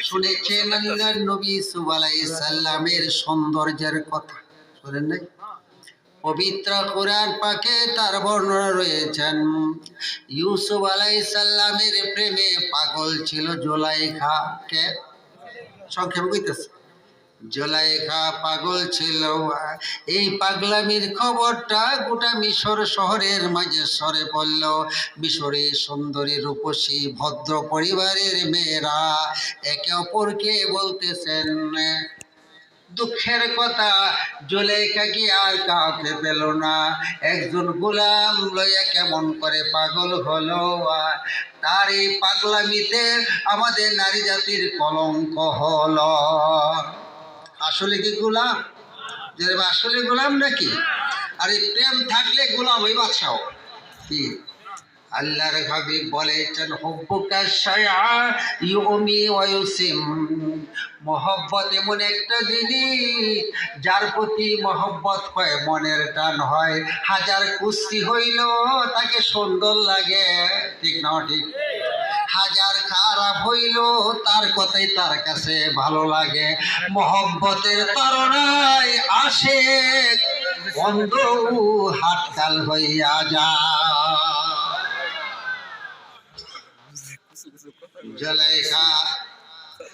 শুনেছেন আল্লাহর নবী ইউসুফ আলাইহিস সালামের সৌন্দর্যের কথা? শুনেন নাই? পবিত্র কোরআন পাকে তার বর্ণনা রয়েছেন। ইউসুফ আলাইহিস সালামের প্রেমে পাগল ছিল জুলাইখা। কে? সংক্ষেপে কইতেছে, জুলাইখা পাগল ছিল। এই পাগলামির খবরটা গোটা মিশর শহরের মাঝে সরে পড়ল। মিশরে সুন্দরী রূপসী ভদ্র পরিবারের মেয়েরা একে অপরকে বলতেছেন দুঃখের কথা, জুলাইখা কি আর কাউকে পেল না। একজন গোলাম লইয়া কেমন করে পাগল হলো। তার এই পাগলামিতে আমাদের নারী জাতির কলঙ্ক হলো। আসলে কি গোলাম? যে আসলে গোলাম নাকি? আর এই প্রেম থাকলে গোলাম ওই বাদশাহ কি? আল্লাহর হাবিব বলেছেন হুব্বুকা শাইআ ইউমি ওয়া ইউসিম। মহব্বত এমন একটা জিনিস যার প্রতি মহব্বত হয়, মনের টান হয়, হাজার কুস্তি হইল তাকে সুন্দর লাগে, ঠিক না ঠিক? হাজার খারাপ হইল তার কথাই তার কাছে ভালো লাগে। মহব্বতের তাড়নায় আসে বন্ধ হাততাল হইয়া যায়। জুলাইখা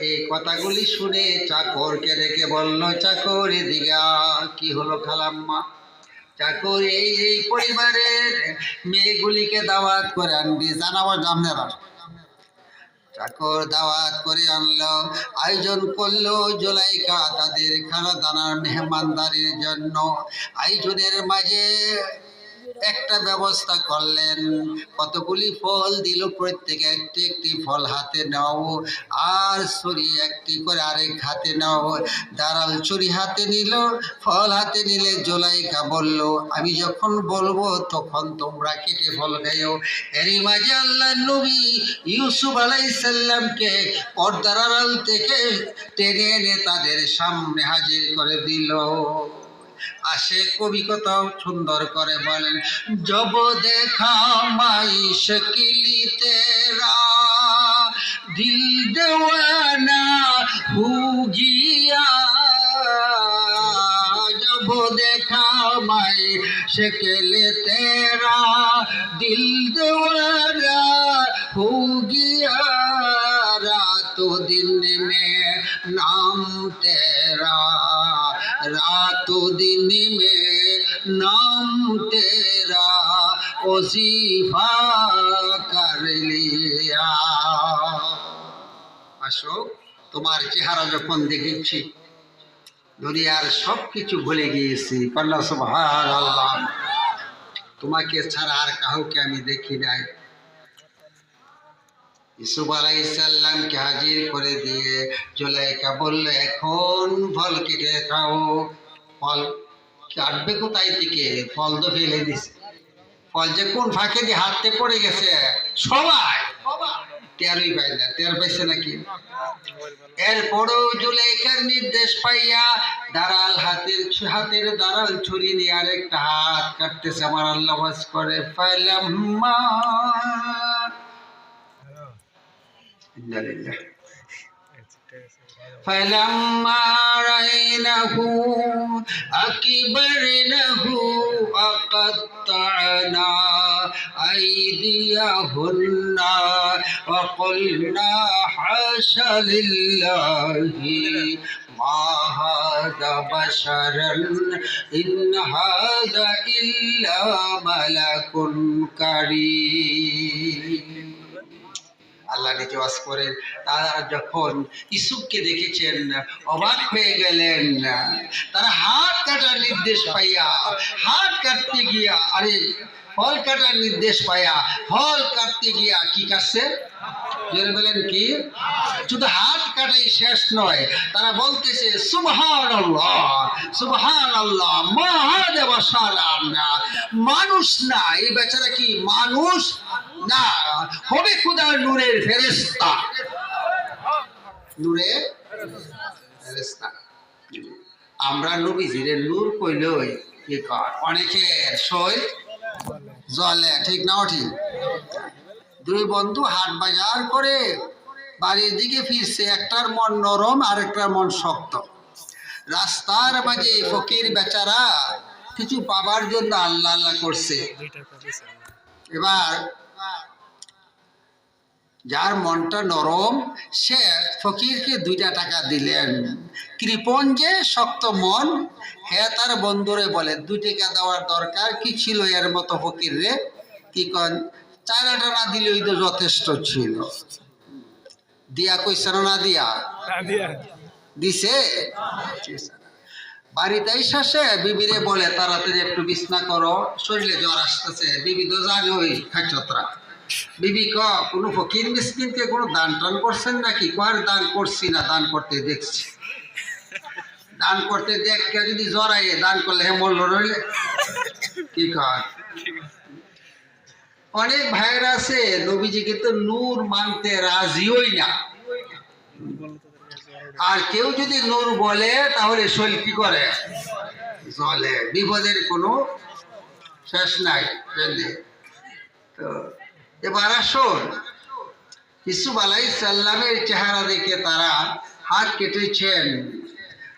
এই কথাগুলি শুনে চাকরকে ডেকে বলল, চাকর এদিকে আয়। কি হলো খালাম্মা? চাকর এই পরিবারের মেয়েগুলিকে দাওয়াত করে আনবি, জানাবো আপনারা। চাকর দাওয়াত করে আনলো, আয়োজন করলো জুলাইখা তাদের খানা দানার মেহমানদারির জন্য। আয়োজনের মাঝে একটা ব্যবস্থা করলেন, কতগুলি ফল দিল, প্রত্যেকে একটি একটি ফল হাতে নাও, আর ছুরি একটি করে আরেক হাতে নাও। দাঁড়াল ছুরি হাতে নিল, ফল হাতে নিলে জুলাইখা বলল, আমি যখন বলবো তখন তোমরা কেটে ফল খাইও। এরই মাঝে আল্লাহর নবী ইউসুফ আলাইহিস সালামকে পর্দার আড়াল থেকে টেনে এনে তাদের সামনে হাজির করে দিল। আসে কবি কত সুন্দর করে বলেন, জব দেখা মাই শকিলি তেরা দিল দেওয়ানা হু গিয়া। जब देखा मैं शक्ल तेरा दिल दीवाना हो गया। रातों दिन में नाम तेरा, रातों दिन में नाम तेरा वजीफा कर लिया। আসো, তোমার চেহারা যখন দেখেছি দুনিয়ার সব কিছু ভুলে গিয়েছি। আল্লাহ সুবহানাল্লাহ, তোমাকে ছাড়া আর কাউকে আমি দেখি নাই। ইউসুফ আলাইহিস সালামকে হাজির করে দিয়ে জুলাইখা বলল, এখন ফল কেটে খাও। ফল কাটবে কোথায় থেকে? ফল তো ফেলে দিছে। ফল যে কোন ফাঁকে দিয়ে হাতে পড়ে গেছে সবাই টেরই পাই না। টের পাইছে নাকি? এরপরেও জুলাইখার নির্দেশ পাইয়া দাঁড়াল হাতের দাঁড়াল ছুরি নিয়ে আরেকটা হাত কাটতেছে। আমার আল্লাহ ওয়াজ করে, ফালাম্মা فلما رأينه أكبرنه وقطعنا أيديهن وقلنا حاشا لله ما هذا بشرا إن هذا إلا ملك كريم। আল্লাহ নিজে ওয়াজ করেন, তারা যখন ইউসুফকে দেখেছেন অবাক হয়ে গেলেন। তারা হাত কাটার নির্দেশ পাইয়া হাত কাটতে গিয়া, আরে ফল কাটার নির্দেশ পাইয়া ফল কাটতে গিয়া কি কাটছে? জোরে বলেন কি? শুধু হাত কাটাই শেষ নয়, তারা বলতেছে সুবহানাল্লাহ সুবহানাল্লাহ মা হাদা বাশারান, মানুষ না, এই বেচারা কি মানুষ না, হবে খোদার নূরের ফেরেশতা। নূরের ফেরেশতা। আমরা নবীজির নূর কইলই কি কর, অনেকের সই জলে, ঠিক নাও ঠিক? দুই বন্ধু হাট বাজার করে বাড়ির দিকে ফিরছে, একটার মন নরম আর একটার মন শক্ত। রাস্তার মাঝে ফকির বেচারা কিছু পাবার জন্য আল্লাহ আল্লাহ করছে। এবার যার মনটা নরম সে ফকিরকে 2টা টাকা দিলেন। কৃপণ যে শক্ত মন, হ্যাঁ তার বন্ধুরে বলে 2 টাকা দেওয়ার দরকার কি ছিল এর মতো ফকির রে, কি কন 4 আনা দিলেই তো যথেষ্ট ছিল। দিয়া কইছে না দিয়া দিছে। বাড়িতে এসে বিবিরে বলে তাড়াতাড়ি একটু বিছনা করো, শরীরে জ্বর আসতেছে। বিবি তো জানে ওই খাচতরা। বিবি কোনো ফকির মিসকিনকে কোনো দান টান করছেন নাকি? কর দান করছি না, দান করতে দেখছি। দান করতে দেখে যদি জড়াইয়ে দান করলে হে মল্ল রইলে কি কর। অনেক ভাইয়েরা আছে নবীজি কিন্তু নূর মানতে রাজিই না। আর কেউ যদি নূর বলে তাহলে শরীর কি করে? জ্বলে। বিপদের কোনো শেষ নাই। তো এবার আসুন, ইউসুফ আলাইহিস সালামের চেহারা দেখে তারা হাত কেটেছেন।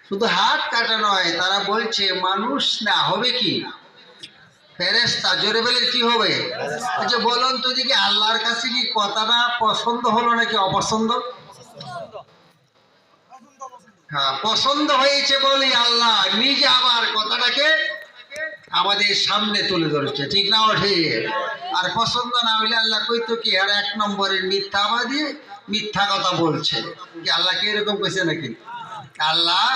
শুধু হাত কাটা নয়, তারা বলছে মানুষ না হবে কি ফেরেশতা। জোরে বলে কি হবে? আচ্ছা বলুন তো দেখি, আল্লাহর কাছে কি কথাটা পছন্দ হলো নাকি অপছন্দ? হ্যাঁ, পছন্দ হয়েছে বলি আল্লাহ নিজে আবার কথাটাকে আমাদের সামনে তুলে ধরেছে, ঠিক না ঠিক? আর পছন্দ না হইলে আল্লাহ কইতো কি আর 1 নম্বরের মিথ্যাবাদী, মিথ্যা কথা বলছে। কি আল্লাহ কি এরকম কইছে নাকি? আল্লাহ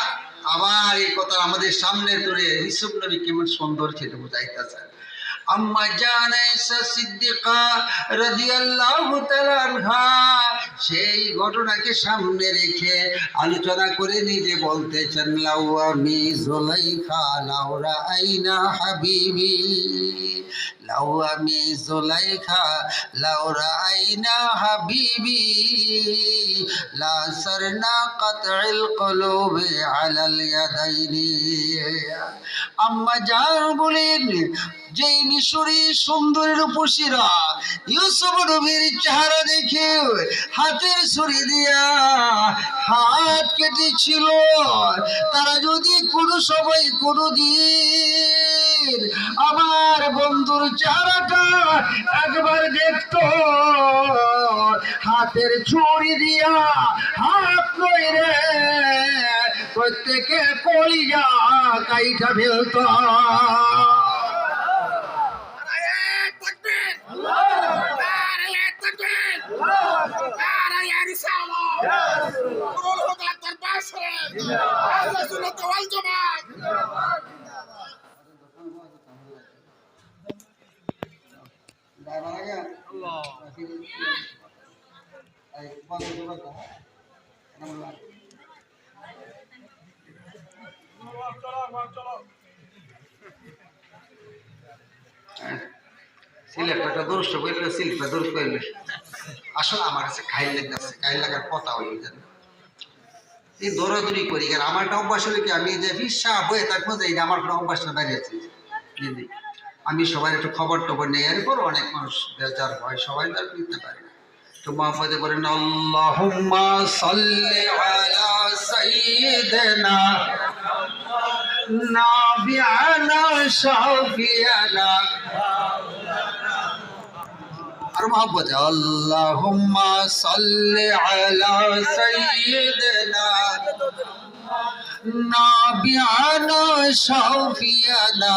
আবার এই কথা আমাদের সামনে তুলে ইউসুফ নবী কেমন সুন্দর ছিল বুঝাইতেছে। আম্মা জান আয়েশা সিদ্দিকা রাদিয়াল্লাহু তাআলা আনহা সেই ঘটনাকে সামনে রেখে আলোচনা করে নিজে বলতেছেন, লাউ আমি জুলাইখা লাউ রাআইনা হাবিবি, লাউ আমি জুলাইখা লাউ রাআইনা হাবিবি লা সারনা কাতইল কুলুবি আলাল ইয়াদাইনি। আম্মা জান বলেন, যেই মিশরী সুন্দরী রূপসীরা ইউসুফ নবীর চেহারা দেখে হাতের ছুরি দিয়া হাত কেটেছিল, তারা যদি কোনো সময় কোনো দিন আমার বন্ধুর চেহারাটা একবার দেখত, হাতের ছুরি দিয়া হাত নইরে প্রত্যেকে কলিজা কাইটা ফেলত। সিলেক্টটা দুরুষ্ট করলে সিলেক্টটা দুরুষ্ট করলে আসলে আমার কাছে খাইল লাগতেছে, খাইল লাগার কথা হয়ে যাবে। এই দৌড়াদৌড়ি করি, কারণ আমার একটা অভ্যাস হলে কি আমি যে বিশ্বাস বয়ে থাকবো যে আমার একটা অভ্যাসটা বেরিয়েছে। আমি সবাই একটু খবর টবর নেই, এরপর অনেক মানুষ বেজার হয়, সবাই তার নিতে পারে না। তো মোহাম্মদে বলেন আল্লাহুম্মা সাল্লি আলা সাইয়্যিদিনা নাবিয়ানা শাফিয়ানা। আর মোহাম্মদে আল্লাহুম্মা সাল্লি আলা সাইয়্যিদিনা নাবিয়ানা শাফিয়ানা।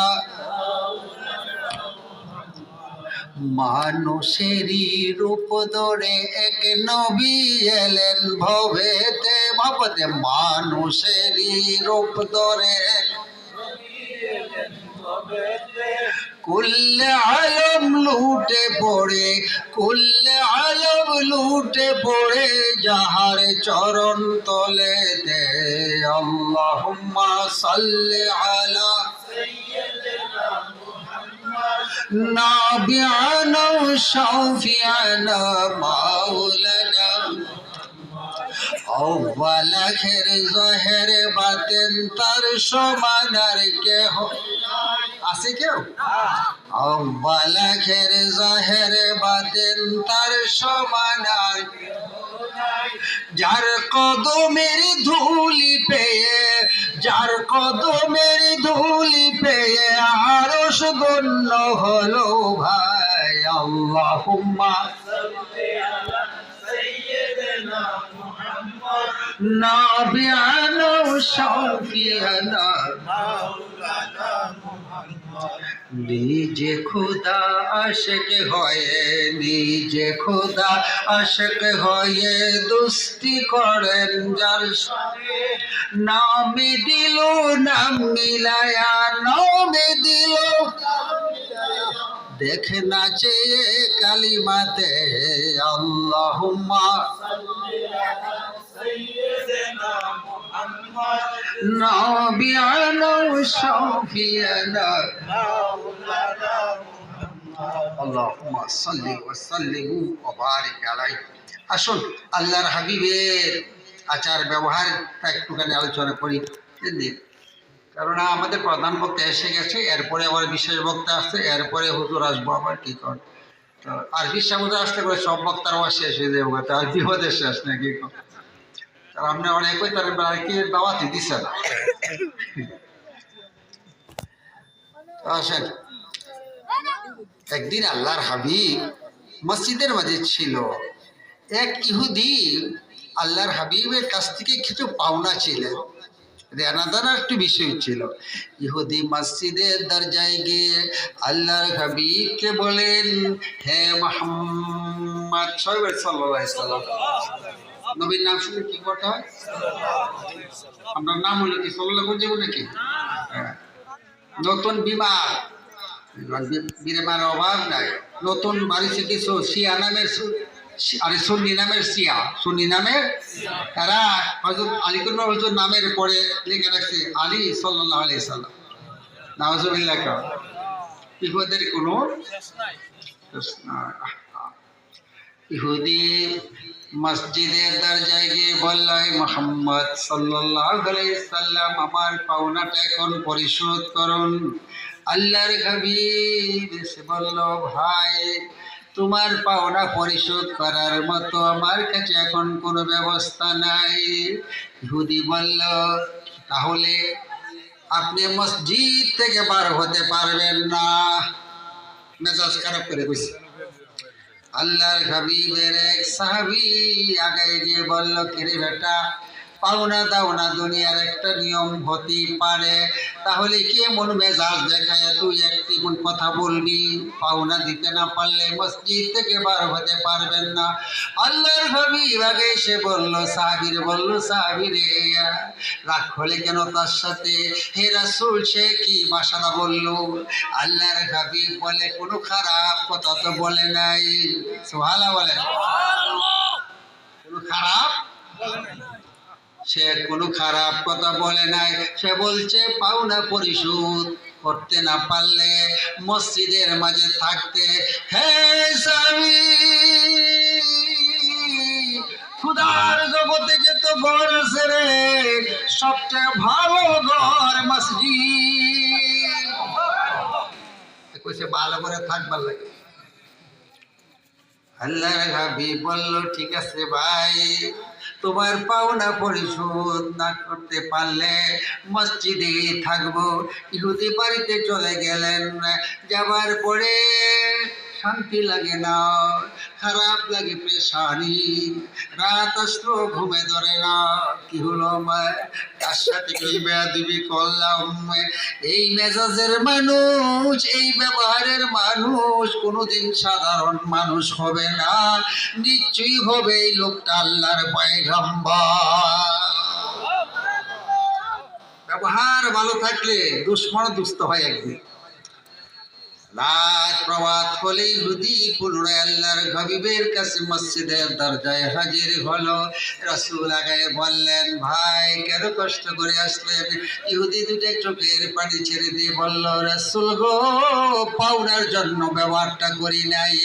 মানুষেরই রূপ ধরে এক নবী এলেন ভবেতে। ভাবতে মানুষেরই রূপ ধরে কুল্লে আলম লুটে পড়ে, কুল্লে আলম লুটে পড়ে যাহার চরণ তলে দে। আল্লাহুম্মা সাল্লি আলা নাবিয়ানা শাফিয়ানা মাওলানা। আউয়াল আখির জাহির বাতিন তার সমান আর কেহ আছে কেউ? আউয়াল আখের জাহের বাতেন তার সমান আর যার কদমের ধুলি পেয়ে, যার কদমের ধুলি পেয়ে আরশ ধন্য হলো ভাই। আল্লাহুম্মা নাবিয়ানা শাফিয়ানা নিজে খুদা আশিক হয়ে, নিজে খুদা আশিক হয়ে দুস্তি করেন যার নামে দিল নাম মিলায়া, নামে দিল দেখে না চেয়ে কালিমাতে। আল্লাহুম্মা নাবিয়ানা শাফিয়ানা আল্লাহুম্মা সাল্লি ওয়া সাল্লিম ওয়া বারিক আলাইহি। আসুন আল্লাহর হাবিবের আচার ব্যবহারটা একটুখানি আলোচনা করি। কারণ আমাদের প্রধান বক্তা এসে গেছে, এরপরে আবার বিশেষ বক্তা আসছে, এরপরে হুজুর আসবো আবার কি কর। তো আর বিশ্বাস হুজুর আসতে করে সব বক্তার আবার শেষ হয়ে যাবে, আর বিপদের শেষ নাকি। আর আপনি অনেক তার আর কি দাওয়াতি দিচ্ছেন। আসেন, একদিন আল্লাহর হাবিব মসজিদের মাঝে ছিল। এক ইহুদি আল্লাহর হাবিবের কাছ থেকে কিছু পাওনা ছিলেন, দেনা একটু বিষয় ছিল। ইহুদি মসজিদের দরজায় গিয়ে আল্লাহর হাবিবকে বলেন, হে মুহাম্মদ সাল্লাল্লাহু আলাইহি ওয়াসাল্লাম, নবীর নাম শুনে কি করতে হয়? আপনার নাম হলো কি সাল্লাল্লাহু আলাইহি ওয়াসাল্লাম নাকি? নতুন বিমার বিমার অভাব নাই। নতুন বাড়ি থেকে শিয়া নামের আরে সুন্নি নামের শিয়া, সুন্নি নামের এরা হযরত আলী কুরমা হুজুর নামের পরে লিখে রাখছে আলী সাল্লাল্লাহু আলাইহি ওয়াসাল্লাম। নাউজুবিল্লাহ। ইহুদের কোনো ইহুদি মসজিদের দরজায় গিয়ে বলল, মুহাম্মদ সাল্লাল্লাহু আলাইহি ওয়াসাল্লাম, আমার পাওনাটা এখন পরিশোধ করুন। আল্লাহর হাবিব এসে বলল, ভাই তোমার পাওনা পরিশোধ করার মতো আমার কাছে এখন কোনো ব্যবস্থা নাই। ইহুদি বলল, তাহলে আপনি মসজিদ থেকে বার হতে পারবেন না। মেজাজ খারাপ করে বসে। আল্লাহর হাবিবের এক সাহাবী আগে গিয়ে বলল, কিরে বেটা, পাওনা দাও না দুনিয়ার একটা নিয়ম হতেই পারে, তাহলে কি এমন মেজাজ দেখায় তুই একটি কথা বলবি? পাওনা দিতে না পারলে মসজিদ থেকে বার হতে পারবেন না। আল্লাহর হাবিব আগে এসে বলল, সাহাবীর বলল, সাহাবী রে, রাগ হলে কেন তার সাথে? হে রাসূল, সে কি ভাষাটা বলল? আল্লাহর হাবিব বলে, কোনো খারাপ কথা তো বলে নাই। সুবহানাল্লাহ বলে, কোনো খারাপ, সে কোনো খারাপ কথা বলে নাই। সে বলছে পাওনা পরিশোধ করতে না পারলে মসজিদের মাঝে থাকতে। হে স্বামী, খুদার জগতে যে তো ঘর আছে রে, সবচেয়ে ভালো ঘর মসজিদ। কইছে ভালো করে থাকবার লাগে। আল্লাহর হাবিব বলল, ঠিক আছে ভাই, তোমার পাওনা পরিশোধ না করতে পারলে মসজিদে থাকবো। ইহুদি বাড়িতে চলে গেলেন। যাবার পরে শান্তি লাগে না, খারাপ লাগে, পেশানি, রাত আসলো ঘুমে ধরে না। কি হলো তার সাথে কি বেয়াদবি করলাম? এই মেজাজের মানুষ, এই ব্যবহারের মানুষ কোনোদিন সাধারণ মানুষ হবে না, নিশ্চয়ই হবে এই লোকটা আল্লাহর পয়গম্বর। ব্যবহার ভালো থাকলে দুশ্মন দুস্থ হয় একদিন। রাত প্রভাত হলেই ইহুদি পুনরায় আল্লাহর হাবিবের কাছে মসজিদের দরজায় হাজির হলো। রাসূল আগে বললেন, ভাই কেন কষ্ট করে আসলেন? ইহুদি দুটো চোখের পানি ছেড়ে দিয়ে বলল, রাসূল গো, পাওনার জন্য ব্যবহারটা করি নাই,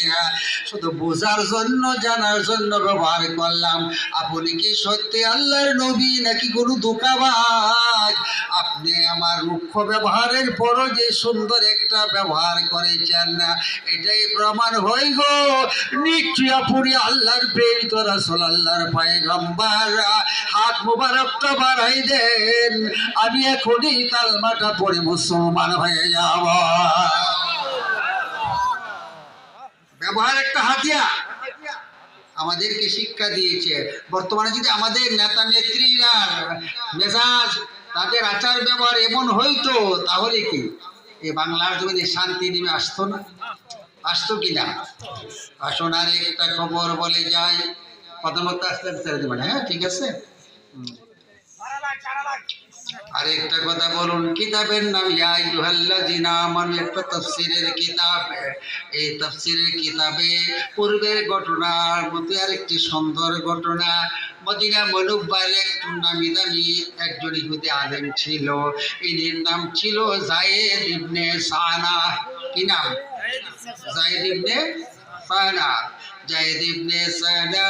শুধু বোঝার জন্য, জানার জন্য ব্যবহার করলাম। আপনি কি সত্যি আল্লাহর নবী নাকি কোনো ধোঁকাবাজ? আপনি আমার রুক্ষ ব্যবহারের পরও যে সুন্দর একটা ব্যবহার করেছেন না, এটাই প্রমাণ হই গো নিশ্চয় পুরি আল্লাহর প্রেরিত রাসূল আল্লাহর পয়গম্বর। হাত মুবারকটা বাড়াই দেন, আমি এখনই কালমাটা পড়ে মুসলমান হয়ে যাব। ব্যবহার একটা হাতিয়ার, আমাদেরকে শিক্ষা দিয়েছে। বর্তমানে যদি আমাদের নেতা নেত্রীরা মেজাজ, তাদের আচার ব্যবহার এমন হইতো, তাহলে কি এই বাংলার জমিনে শান্তি নেমে আসতো না? আসতো কিনা? আসুন আর একটা খবর বলে যাই, প্রথমত আসতে ছেড়ে দেবেন, হ্যাঁ ঠিক আছে। আরেকটা কথা বলুন, কিতাবের নাম ইয়া আইয়ুহাল্লাযিনা আমানু, একটা তাফসীরের কিতাব। এই তাফসীরের কিতাবে পূর্বের ঘটনার মধ্যে আরেকটি সুন্দর ঘটনা। মদিনা মুনাওয়ারার এক নামি দামি একজন ইহুদি আলেম ছিল, এর নাম ছিল যায়েদ ইবনে সানা। কি নাম? যায়েদ ইবনে সানা। যায়েদ ইবনে সানা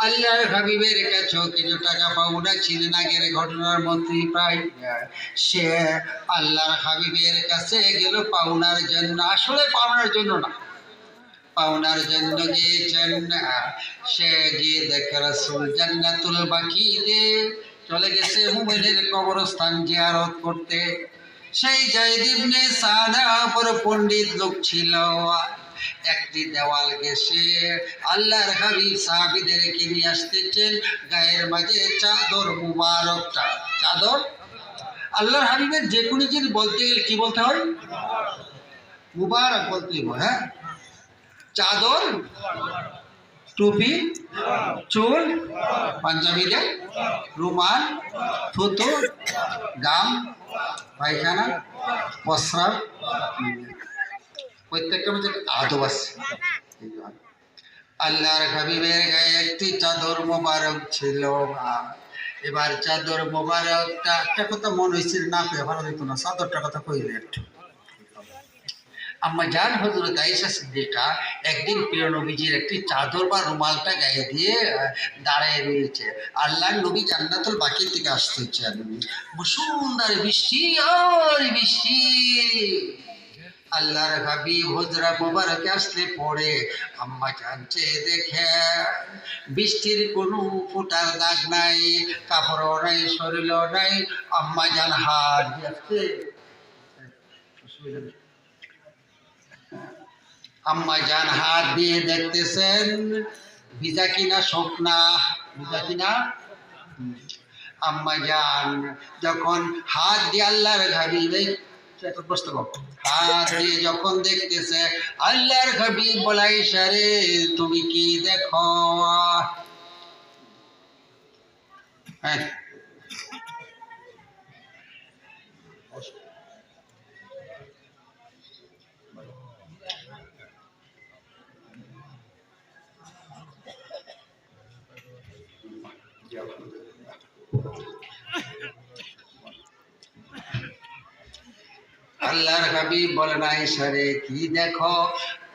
আল্লাহর হাবিবের কাছেও কিছু টাকা পাওনা ছিলেন আগের ঘটনার মধ্যেই প্রায়। সে আল্লাহর হাবিবের কাছে গেল পাওনার জন্য, আসলে পাওনার জন্য না, পাওনার জন্য গিয়েছেন। সে গিয়ে দেখে রাসূল জান্নাতুল বাকিতে চলে গেছে মুমিনের কবরস্থান জিয়ারত করতে। সেই যায়েদ ইবনে সানা বড় পণ্ডিত লোক ছিল। একটি দেওয়াল গেছে, আল্লাহর হাবিব সাহাবীদেরকে নিয়ে আসতেছেন, গায়ের মাঝে চাদর মুবারকটা। চাদর, আল্লাহর হাবিবের যে কোনো জিনিস বলতে গেলে কি বলতে হয়? মুবারক বলতে হবে। হ্যাঁ, চাদর, টুপি, চুল, পাঞ্জাবিদের রুমাল, থুতু, গাম, পায়খানা, প্রস্রাব, প্রত্যেকটা মধ্যে আদব আছে। আল্লাহর হাবিবের গায়ে একটি চাদর মোবারক ছিল। এবার চাদর মোবারকটা, একটা কথা মনে হয়েছিল না পেয়ে ভালো হইতো না, চাদরটা কথা কইলে একটু। আম্মা জান হযরত আয়েশা সিদ্দিকা একদিন প্রিয় নবীজির একটি চাদর বা রুমালটা গায়ে দিয়ে দাঁড়ায় রয়েছে। আল্লাহর নবী জান্নাতুল বাকি থেকে আসতেছেন, মুসলধারে বৃষ্টি আর বৃষ্টি। আল্লাহর হাবিব হুজরা মুবারকে আসলে পড়ে আম্মা জান চেয়ে দেখে বৃষ্টির কোনো ফোঁটার দাগ নাই, কাপড়ও নাই, শরীরও নাই। আম্মা জান হাত দিয়ে, আম্মা জান হাত দিয়ে দেখতেছেন ভিজা কিনা শুকনা, ভিজা কিনা। আম্মা জান যখন হাত দিয়ে আল্লাহর হাবিবে হাত দিয়ে যখন দেখতেছে, আল্লাহর হাবিব বলে আয়েশা রে তুমি কি দেখো? হ্যাঁ, আল্লাহর হাবিব বলেন আয়েশা রে কি দেখো?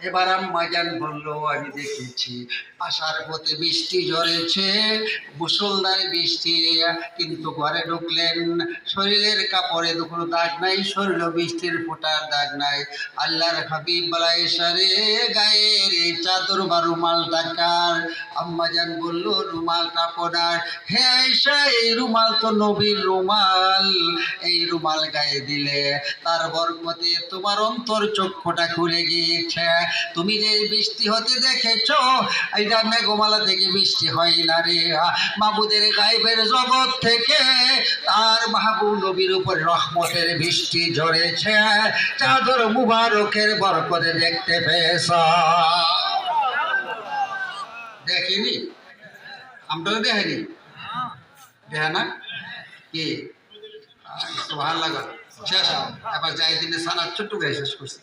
এবার আম্মা জান বলল আমি দেখেছি আসার পথে বৃষ্টি ঝরেছে, মুষলধার বৃষ্টি, কিন্তু ঘরে ঢুকলেন শরীরের কাপড়ে কোনো দাগ নাই, শরীরে বৃষ্টির ফোঁটার দাগ নাই। আল্লাহর হাবিব বলে আয়েশা রে গায়ের এই চাদর বা রুমালটা কার? আম্মা জান বলল রুমালটা আপনার। হে আয়েশা, এই রুমাল তো নবীর রুমাল, এই রুমাল গায়ে দিলে তার বরকতে তোমার অন্তর চক্ষুটা খুলে গিয়েছে। তুমি যে বৃষ্টি হতে দেখেছ, এটা মেঘমালা থেকে বৃষ্টি হয় না রে, মাহবুদের গায়েবের জগৎ থেকে তার মাহবুব নবীর উপর রহমতের বৃষ্টি ঝরেছে, চাদর মুবারকের বরকতে দেখতে পেয়েছ। দেখিনি? আমরা দেখিনি, দেখে না কি ভালো লাগা। শেষ এবার জাহিদিনে সানা ছোট্ট গায়ে শেষ করছে।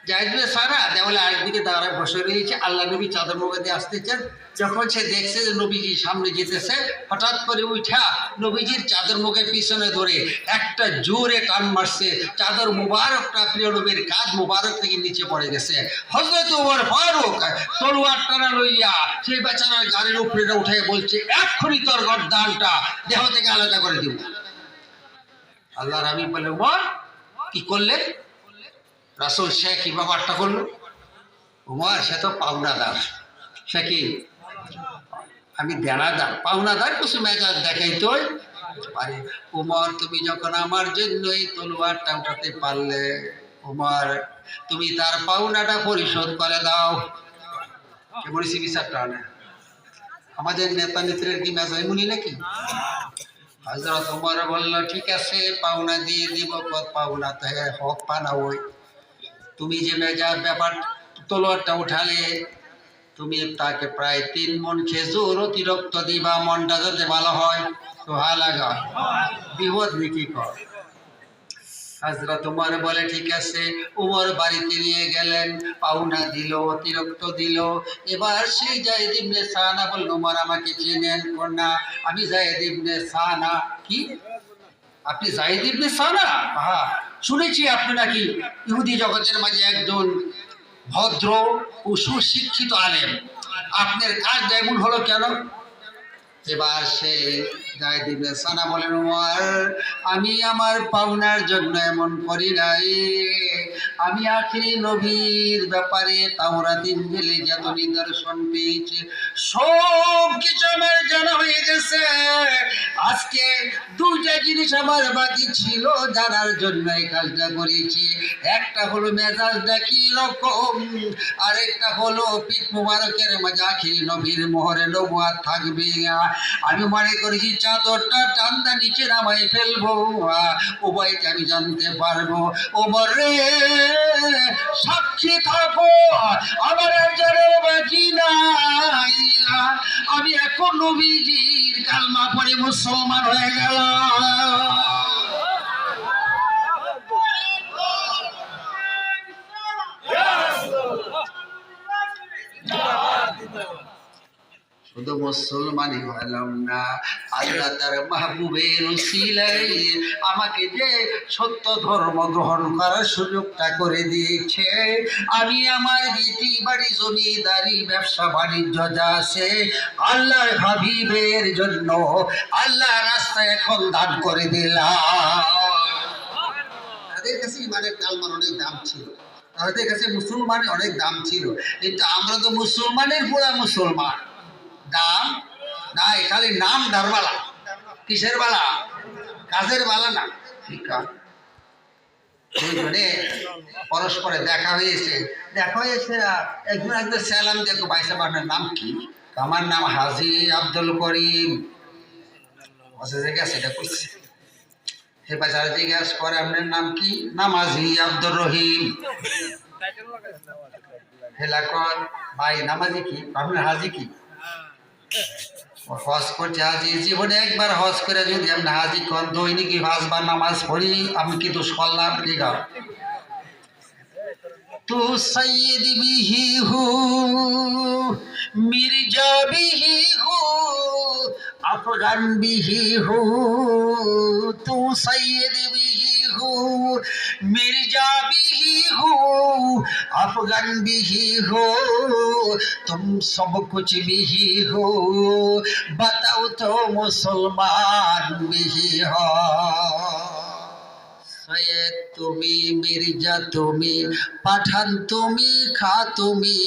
জাহিদিনে সানা দেওয়ালে আরেকদিকে দাঁড়ায় বসে রয়েছে, আল্লাহ নবী চাদর মুখে দিয়ে আসতেছেন। যখন সে দেখছে যে নবীজি সামনে যেতেছে, হঠাৎ করে উঠা নবীজির চাদর মুখের পিছনে ধরে একটা জোরে টান মারছে, চাদর মুবারকটা প্রিয় নবীর কাঁধ মুবারক থেকে নিচে পড়ে গেছে। হযরত ওমর ফারুক তলোয়ার টানা লইয়া সেই বেচারার গাড়ির উপরে উঠে বলছে এক্ষুনি তোর গর্দানটা দেহ থেকে আলাদা করে দিব। আল্লাহর হাবিব বলে ওমর কি করলেন? রাসূল সে কি ব্যাপারটা করলো? উমর সে তো পাওনাদার, সে কি আমি দেনাদার, পাওনাদার কিছু মেজাজ দেখাইতোই পারে। উমর তুমি যখন আমার জন্য এই তলোয়ারটা উঠাতে পারলে, উমর তুমি তার পাওনাটা পরিশোধ করে দাও। কে বলেছি বিচারটা না? আমাদের নেতা নেত্রীর কি মেজাজ মুনি নাকি? হযরত উমর বলল ঠিক আছে পাওনা দিয়ে দিব। পাওনা তো হক পানা ওই, তুমি যে মেজাজ ব্যাপার তলোয়ারটা উঠালে, তুমি তাকে প্রায় 3 মণ খেজুর অতিরিক্ত দিবা, মনটা যাতে ভালো হয়। তো লাগা বিপদ নাকি কর। হযরত উমর বলে ঠিক আছে। উমর বাড়িতে নিয়ে গেলেন, পাওনা দিল, অতিরিক্ত দিল। এবার সেই যায়েদ ইবনে সানা বলল উমর আমাকে চিনেন না? আমি যায়েদ ইবনে সানা। কি আপনি যায়েদ ইবনে সানা? হ্যাঁ শুনেছি আপনি নাকি ইহুদি জগতের মাঝে একজন ভদ্র ও সুশিক্ষিত আলেম, আপনার কাজটা এমন হলো কেন? এবার সে যায়েদ ইবনে সানা বলেন উমর আমি আমার পাওনার জন্য এমন করি নাই, আমি আখিরি নবীর ব্যাপারে তাওরাত ইনজিলে যত নিদর্শন পেয়েছি সব কিছু আমার জানা হয়ে গেছে। আজকে দুইটা জিনিস আমার বাকি ছিল জানার জন্য এই কাজটা করেছি। একটা হলো মেজাজটা কি রকম, আরেকটা হলো পিঠ মুবারকের মাঝে আখিরি নবীর মোহরে নবুয়াত থাকবে। আমি মনে করেছি চাদরটা টান্দা নিচে নামাই ফেলবো, উভয়কে আমি জানতে পারবো। ওমর রে সাক্ষী থাকো আমার একজনের বাকি নাই, আমি এখন নবীজির কালমা পড়ে মুসলমান হয়ে গেলাম। শুধু মুসলমানই হলাম না, আল্লাহ তার মাহবুবের উসিলায় আমাকে যে সত্য ধর্ম গ্রহণ করার সুযোগটা করে দিয়েছে। আমি আমার বিটি বাড়ি জমিদারি ব্যবসা বাণিজ্য যা আছে আল্লাহর হাবিবের জন্য আল্লাহ রাস্তায় এখন দান করে দিলাম। তাদের কাছে ইমানের কালমার অনেক দাম ছিল, তাদের কাছে মুসলমানের অনেক দাম ছিল, কিন্তু আমরা তো মুসলমানের পুরা মুসলমান, দাম নাই, খালি নাম দারবালা। কিসের বালা? কাজের বালা না। ঠিক আছে দুইজনে পরস্পরে দেখা হয়েছে, একজন একজন সালাম দেখো ভাই সাহেব আপনার নাম কি? আমার নাম হাজী আব্দুল করিম। সেটা করছে হে বাজারে জিজ্ঞাসা করে আপনার নাম কি? নাম হাজী আব্দুর রহিম। হেলা কর ভাই নামাজি কি? আপনার হাজি কি? হজ করছে হাজি, জীবনে একবার হজ করে যদি আপনি হাজি কর দৈনিক 5 বার নামাজ পড়ি আমি কি দোষ করলাম? ঠিক আছে तू सैयद भी ही हूँ मिर्जा भी ही हूँ अफगान भी ही हूँ, तू सैयद भी ही हूँ मिर्जा भी ही हूँ अफगान भी ही हूँ, तुम सब कुछ भी ही हो, बताओ तो मुसलमान भी ही हो। সৈয়দ তুমি, মির্জা তুমি, পাঠান তুমি, খা তুমি,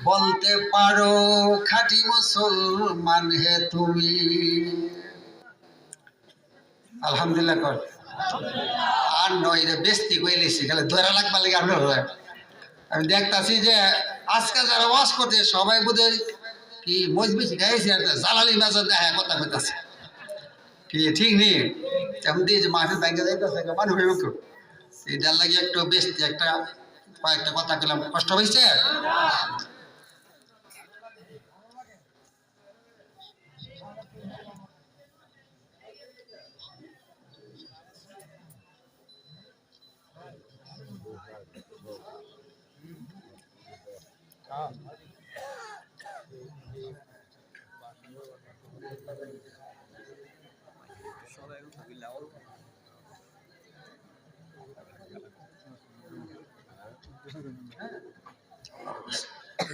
বলতে পারো খাঁটি মুসলমান হে তুমি। আলহামদুলিল্লাহ কর। আর নয় রে বেস্তি কইলেছি খালি ধরা লাগবা লাগে আপনার। আমি দেখতাছি যে আজকে যারা ওয়াজ করতে সবাই বোধহয় কি মজবেশি গাইছে আর জালালি মেজাজ দেখা কথা কইতাছে কি ঠিক নেই। তেমন দিয়ে যে মাঠে ব্যাংকে যাইতেছে মানুষ এটার লাগে একটু বেশি একটা কয়েকটা কথা বললাম, কষ্ট হয়েছে।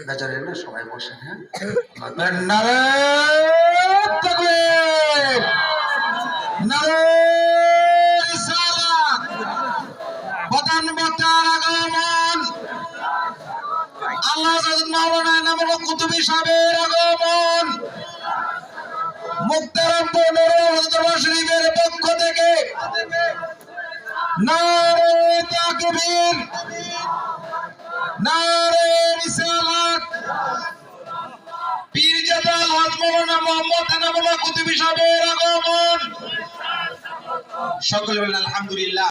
বেচারে না সবাই বসে। হ্যাঁ নারে তাকবীর, নারে রিসালাত, বদন বতার আগমন।
আল্লাহ মাওলানা এনামুল কুতুবী সাহেবের আগমন, মুক্তারামপুর নুরুল শরীফের পক্ষ থেকে নারে তাকবীর, নারে রিসালাত। পীরজাদা আলহাজ মাওলানা মোহাম্মদ এনামুল কুতুবী সাহেবের আগমন। সকলে বলেন আলহামদুলিল্লাহ।